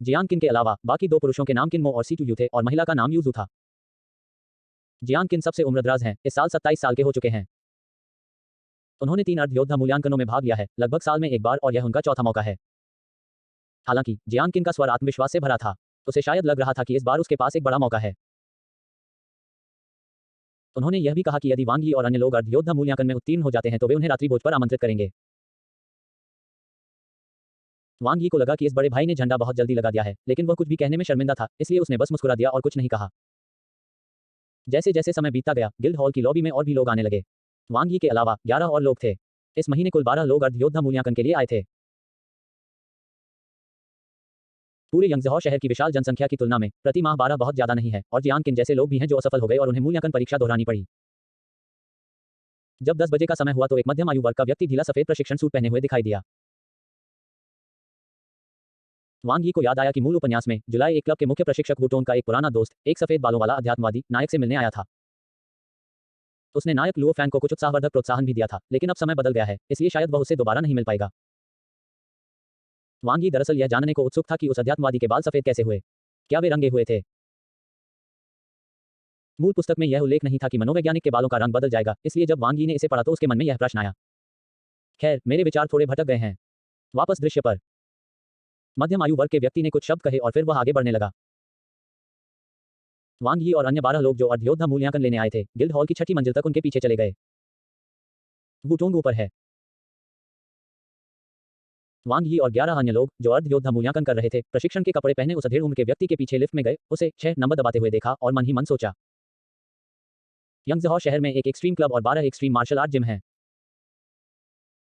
[SPEAKER 1] जियांग किन के अलावा बाकी 2 पुरुषों के नाम किन मो और सीटू यू थे और महिला का नाम यूजू था। जियांग किन सबसे उम्रदराज हैं, इस साल 27 साल के हो चुके हैं। उन्होंने 3 अर्ध योद्धा मूल्यांकनों में भाग लिया है, लगभग साल में एक बार, और यह उनका चौथा मौका है। हालांकि जियांग किन का स्वर आत्मविश्वास से भरा था। उसे शायद लग रहा था कि इस बार उसके पास एक बड़ा मौका है। उन्होंने यह भी कहा कि यदि वांग यी और अन्य लोग अर्ध योद्धा मूल्यांकन में उत्तीर्ण हो जाते हैं तो वे उन्हें रात्रि भोज पर आमंत्रित करेंगे। वांग यी को लगा कि इस बड़े भाई ने झंडा बहुत जल्दी लगा दिया है, लेकिन वह कुछ भी कहने में शर्मिंदा था, इसलिए उसने बस मुस्कुरा दिया और कुछ नहीं कहा। जैसे जैसे समय बीतता गया, गिल्ड हॉल की लॉबी में और भी लोग आने लगे। वांग यी के अलावा 11 और लोग थे। इस महीने कुल 12 लोग अर्ध योद्धा मूल्यांकन के लिए आए थे। पूरे यंगज़हौ शहर की विशाल जनसंख्या की तुलना में प्रति माह 12 बहुत ज्यादा नहीं है, और जियांग किन जैसे लोग भी हैं जो असफल हो गए और उन्हें मूल्यांकन परीक्षा दोहरानी पड़ी। जब 10 बजे का समय हुआ तो एक मध्यम आयु वर्ग का व्यक्ति ढीला सफेद प्रशिक्षण सूट पहने हुए दिखाई दिया। वांग यी को याद आया कि मूल उपन्यास में जुलाई एक क्लब के मुख्य प्रशिक्षक वुटोन का एक पुराना दोस्त, एक सफेद बालों वाला अध्यात्मवादी नायक से मिलने आया था। उसने नायक लुओ फैंग को कुछ उत्साहवर्धक प्रोत्साहन भी दिया था, लेकिन अब समय बदल गया है, इसलिए शायद वह उसे दोबारा नहीं मिल पाएगा। वांग यी दरअसल यह जानने को उत्सुक था कि उस अध्यात्मवादी के बाल सफेद कैसे हुए। क्या वे रंगे हुए थे? मूल पुस्तक में यह उल्लेख नहीं था कि मनोवैज्ञानिक के बालों का रंग बदल जाएगा, इसलिए जब वांग यी ने इसे पढ़ा तो उसके मन में यह प्रश्न आया। खैर, मेरे विचार थोड़े भटक गए हैं। वापस दृश्य पर। मध्यम आयु वर्ग के व्यक्ति ने कुछ शब्द कहे और फिर वह आगे बढ़ने लगा। वांग यी और अन्य 12 लोग जो अर्ध योद्धा मूल्यांकन लेने आए थे, गिल्ड हॉल की 6ठी मंजिल तक उनके पीछे चले गए। वुटोंग ऊपर है। वांग यी और 11 अन्य लोग जो अर्ध योद्धा मूल्यांकन कर रहे थे, प्रशिक्षण के कपड़े पहने उस अधेड़ उम्र के व्यक्ति के पीछे लिफ्ट में गए, उसे 6 नंबर दबाते हुए देखा और मन ही मन सोचा। यंगज़हौ शहर में एक एक्सट्रीम क्लब और 12 एक्सट्रीम मार्शल आर्ट जिम हैं।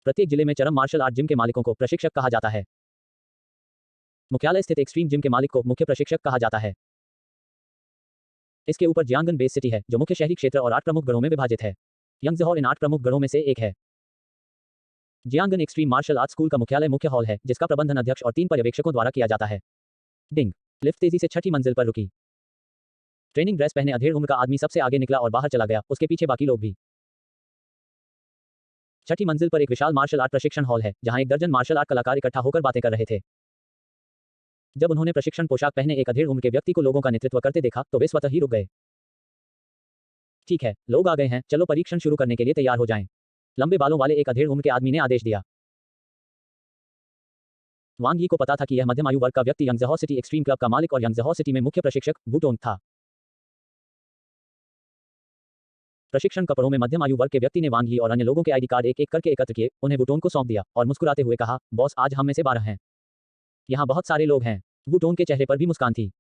[SPEAKER 1] प्रत्येक जिले में चरम मार्शल आर्ट जिम के मालिकों को प्रशिक्षक कहा जाता है। मुख्यालय स्थित एक्सट्रीम जिम के मालिक को मुख्य प्रशिक्षक कहा जाता है। इसके ऊपर जियांगन बेस सिटी है, जो मुख्य शहरी क्षेत्र और 8 प्रमुख गढ़ों में विभाजित है। यंगज़हौ इन 8 प्रमुख गढ़ों में से एक है। जियांगन एक्सट्रीम मार्शल आर्ट स्कूल का मुख्यालय मुख्य हॉल है, जिसका प्रबंधन अध्यक्ष और 3 पर्यवेक्षकों द्वारा किया जाता है। डिंग। लिफ्ट तेजी से 6ठी मंजिल पर रुकी। ट्रेनिंग ड्रेस पहने अधेड़ उम्र का आदमी सबसे आगे निकला और बाहर चला गया, उसके पीछे बाकी लोग भी। 6ठी मंजिल पर एक विशाल मार्शल आर्ट प्रशिक्षण हॉल है, जहां 1 दर्जन मार्शल आर्ट कलाकार इकट्ठा होकर बातें कर रहे थे। जब उन्होंने प्रशिक्षण पोशाक पहने एक अधेड़ उम्र के व्यक्ति को लोगों का नेतृत्व करते देखा तो वे स्वतः ही रुक गए। ठीक है, लोग आ गए हैं, चलो परीक्षण शुरू करने के लिए तैयार हो जाएं। लंबे बालों वाले एक अधेड़ उम्र के आदमी ने आदेश दिया। वांग यी को पता था कि यह मध्यम आयु वर्ग का व्यक्ति यंगजहौ सिटी एक्सट्रीम क्लब का मालिक और यंगजहौ सिटी में मुख्य प्रशिक्षक वू टोंग था। प्रशिक्षण कपड़ों में मध्यम आयु वर्ग के व्यक्ति ने वांग यी और अन्य लोगों के आईडी कार्ड एक एक करके एकत्र किए, उन्हें वू टोंग को सौंप दिया और मुस्कुराते हुए कहा, बॉस आज हम में से 12 हैं। यहाँ बहुत सारे लोग हैं। वू टोंग के चेहरे पर भी मुस्कान थी।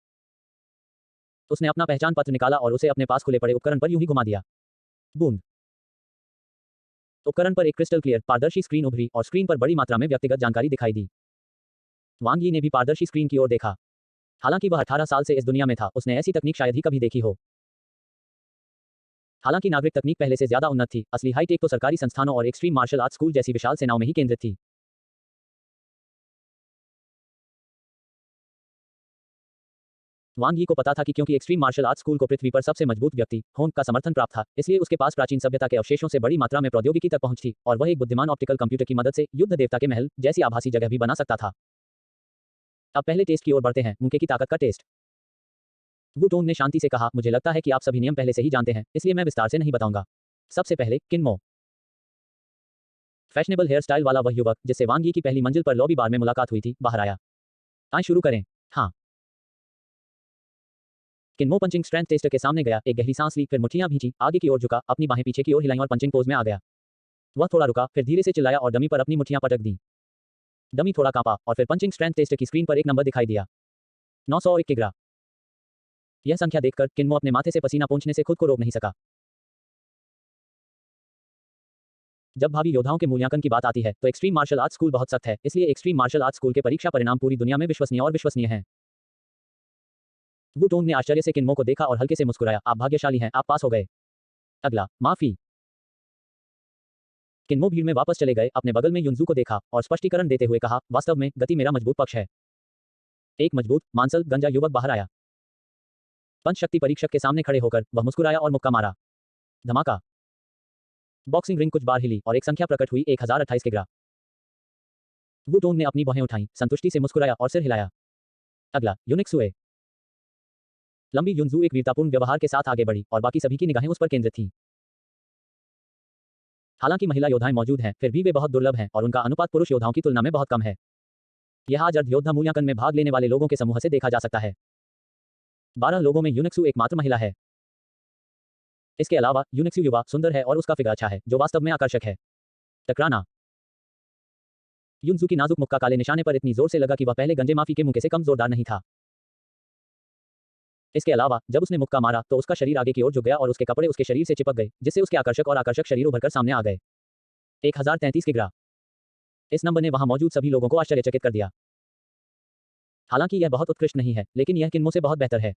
[SPEAKER 1] उसने अपना पहचान पत्र निकाला और उसे अपने पास खुले पड़े उपकरण पर यूं ही घुमा दिया। बूंद। उपकरण पर एक क्रिस्टल क्लियर पारदर्शी स्क्रीन उभरी और स्क्रीन पर बड़ी मात्रा में व्यक्तिगत जानकारी दिखाई दी। वांग यी ने भी पारदर्शी स्क्रीन की ओर देखा। हालांकि वह 18 साल से इस दुनिया में था, उसने ऐसी तकनीक शायद ही कभी देखी हो। हालांकि नागरिक तकनीक पहले से ज्यादा उन्नत थी, असली हाईटेक तो सरकारी संस्थानों और एक्सट्रीम मार्शल आर्ट स्कूल जैसी विशाल सेनाओं में ही केंद्रित थी। वांग यी को पता था कि क्योंकि एक्सट्रीम मार्शल आर्ट स्कूल को पृथ्वी पर सबसे मजबूत व्यक्ति होंग का समर्थन प्राप्त था, इसलिए उसके पास प्राचीन सभ्यता के अवशेषों से बड़ी मात्रा में प्रौद्योगिकी तक पहुंच थी और वह एक बुद्धिमान ऑप्टिकल कंप्यूटर की मदद से युद्ध देवता के महल जैसी आभासी जगह भी बना सकता था। अब पहले टेस्ट की ओर बढ़ते हैं, मुंके की ताकत का टेस्ट। वू टोंग ने शांति से कहा, मुझे लगता है कि आप सभी नियम पहले से ही जानते हैं, इसलिए मैं विस्तार से नहीं बताऊंगा। सबसे पहले किनमो। फैशनेबल हेयर स्टाइल वाला वह युवक जिससे वांग यी की पहली मंजिल पर लॉबी बार में मुलाकात हुई थी, बाहर आया। आए शुरू करें। हाँ। किनमो पंचिंग स्ट्रेंथ टेस्ट के सामने गया, एक गहरी सांस ली, फिर मुट्ठियां भींची, आगे की ओर झुका, अपनी बाहें पीछे की ओर हिलाई और पंचिंग पोज में आ गया। वह थोड़ा रुका, फिर धीरे से चिल्लाया और डमी पर अपनी मुट्ठियां पटक दी। डमी थोड़ा कांपा और फिर पंचिंग स्ट्रेंथ टेस्ट की स्क्रीन पर एक नंबर दिखाई दिया, 901 किग्रा। यह संख्या देखकर किनमो अपने माथे से पसीना पोंछने से खुद को रोक नहीं सका। जब भावी योद्धाओं के मूल्यांकन की बात आती है तो एक्सट्रीम मार्शल आर्ट स्कूल बहुत सख्त है, इसलिए एक्सट्रीम मार्शल आर्ट स्कूल के परीक्षा परिणाम पूरी दुनिया में विश्वसनीय और विश्वसनीय हैं। वू टोंग ने आश्चर्य से किनमो को देखा और हल्के से मुस्कुराया, आप भाग्यशाली हैं, आप पास हो गए। अगला, माफी। किनमो भीड़ में वापस चले गए, अपने बगल में युनजू को देखा और स्पष्टीकरण देते हुए कहा, वास्तव में गति मेरा मजबूत पक्ष है। एक मजबूत मांसल गंजा युवक बाहर आया। पंच शक्ति परीक्षक के सामने खड़े होकर वह मुस्कुराया और मुक्का मारा। धमाका। बॉक्सिंग रिंग कुछ बार हिली और एक संख्या प्रकट हुई, 1028 किग्रा। वू टोंग ने अपनी भौहें उठाई, संतुष्टि से मुस्कुराया और सिर हिलाया। अगला, यूनिक्सुए। लंबी युनजू एक वीरतापूर्ण व्यवहार के साथ आगे बढ़ी और बाकी सभी की निगाहें उस पर केंद्रित थीं। हालांकि महिला योद्धाएं मौजूद हैं, फिर भी वे बहुत दुर्लभ हैं और उनका अनुपात पुरुष योद्धाओं की तुलना में बहुत कम है। यह आज अर्ध योद्धा मूल्यांकन में भाग लेने वाले लोगों के समूह से देखा जा सकता है। 12 लोगों में यूनिक्सु एकमात्र महिला है। इसके अलावा यूनिक्सु युवा सुंदर है और उसका फिगर अच्छा है, जो वास्तव में आकर्षक है। टकराना। युनजू की नाजुक मुक्का काले निशाने पर इतनी जोर से लगा कि वह पहले गंजे माफी के मुक्के से कम जोरदार नहीं था। इसके अलावा जब उसने मुक्का मारा तो उसका शरीर आगे की ओर झुक गया और उसके कपड़े उसके शरीर से चिपक गए, जिससे उसके आकर्षक शरीर उभरकर सामने आ गए। 1033 किग्रा। इस नंबर ने वहां मौजूद सभी लोगों को आश्चर्यचकित कर दिया। हालांकि यह बहुत उत्कृष्ट नहीं है, लेकिन यह किनमो से बहुत बेहतर है।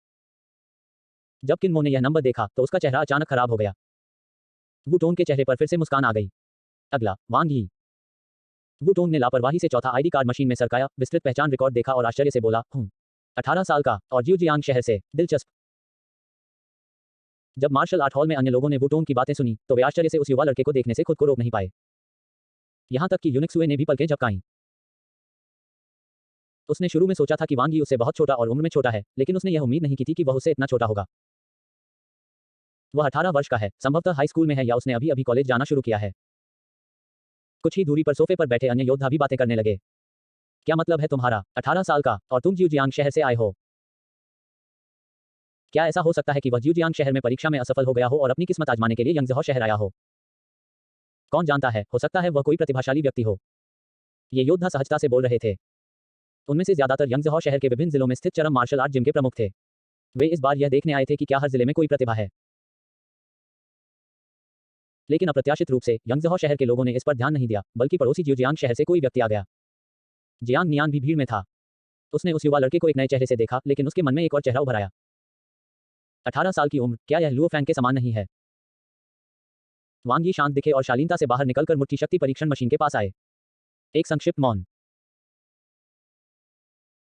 [SPEAKER 1] जब किनमो ने यह नंबर देखा तो उसका चेहरा अचानक खराब हो गया। वू टोंग के चेहरे पर फिर से मुस्कान आ गई। अगला, वांग यी। वू टोंग ने लापरवाही से चौथा आईडी कार्ड मशीन में सरकाया, विस्तृत पहचान रिकॉर्ड देखा और आश्चर्य से बोला, 18 साल का और ज्यूजियांग शहर से, दिलचस्प। जब मार्शल आर्ट हॉल में अन्य लोगों ने वू टोंग की बातें सुनी तो वे आश्चर्य से उस युवा लड़के को देखने से खुद को रोक नहीं पाए। यहां तक कि यूनिक्सुए ने भी पलकें झपकाईं। उसने शुरू में सोचा था कि वांग यी उससे बहुत छोटा और उम्र में छोटा है, लेकिन उसने यह उम्मीद नहीं की थी कि वह उससे इतना छोटा होगा। वह 18 वर्ष का है, संभवतः हाई स्कूल में है या उसने अभी अभी कॉलेज जाना शुरू किया है। कुछ ही दूरी पर सोफे पर बैठे अन्य योद्धा भी बातें करने लगे। क्या मतलब है तुम्हारा? 18 साल का और तुम ज्यूजियांग शहर से आए हो। क्या ऐसा हो सकता है कि वह ज्यूजियांग शहर में परीक्षा में असफल हो गया हो और अपनी किस्मत आजमाने के लिए यंगजहौ शहर आया हो? कौन जानता है, हो सकता है वह कोई प्रतिभाशाली व्यक्ति हो। ये योद्धा सहजता से बोल रहे थे। उनमें से ज्यादातर यंगजहौ शहर के विभिन्न जिलों में स्थित चरम मार्शल आर्ट जिम के प्रमुख थे। वे इस बार यह देखने आए थे कि क्या हर जिले में कोई प्रतिभा है। लेकिन अप्रत्याशित रूप से यंगजहौ शहर के लोगों ने इस पर ध्यान नहीं दिया, बल्कि पड़ोसी ज्यूजियांग शहर से कोई व्यक्ति आ गया। जियांग नियान भी भीड़ में था। उसने उस युवा लड़के को एक नए चेहरे से देखा, लेकिन उसके मन में एक और चेहरा उभर आया। 18 साल की उम्र, क्या यह लुओ फैंग के समान नहीं है? वांग यी शांत दिखे और शालीनता से बाहर निकलकर मुट्ठी शक्ति परीक्षण मशीन के पास आए। एक संक्षिप्त मौन।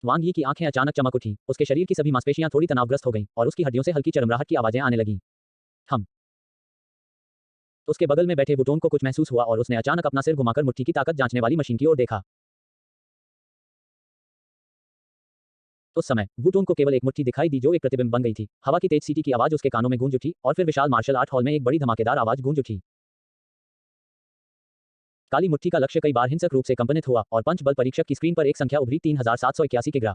[SPEAKER 1] वांग यी की आंखें अचानक चमक उठी, उसके शरीर की सभी मांसपेशियां थोड़ी तनावग्रस्त हो गईं और उसकी हड्डियों से हल्की चरमराहट की आवाजें आने लगीं। उसके बगल में बैठे वू टोंग को कुछ महसूस हुआ और उसने अचानक अपना सिर घुमाकर मुट्ठी की ताकत जांचने वाली मशीन की ओर देखा। उस समय वुटोंग को केवल एक मुट्ठी दिखाई दी जो एक प्रतिबिंब बन गई थी। हवा की तेज सीटी की आवाज उसके कानों में गूंज उठी और फिर विशाल मार्शल आर्ट हॉल में एक बड़ी धमाकेदार आवाज गूंज उठी। काली मुट्ठी का लक्ष्य कई बार हिंसक रूप से कंपनित हुआ और पंच बल परीक्षक की स्क्रीन पर एक संख्या उभरी 3781 के ग्राह।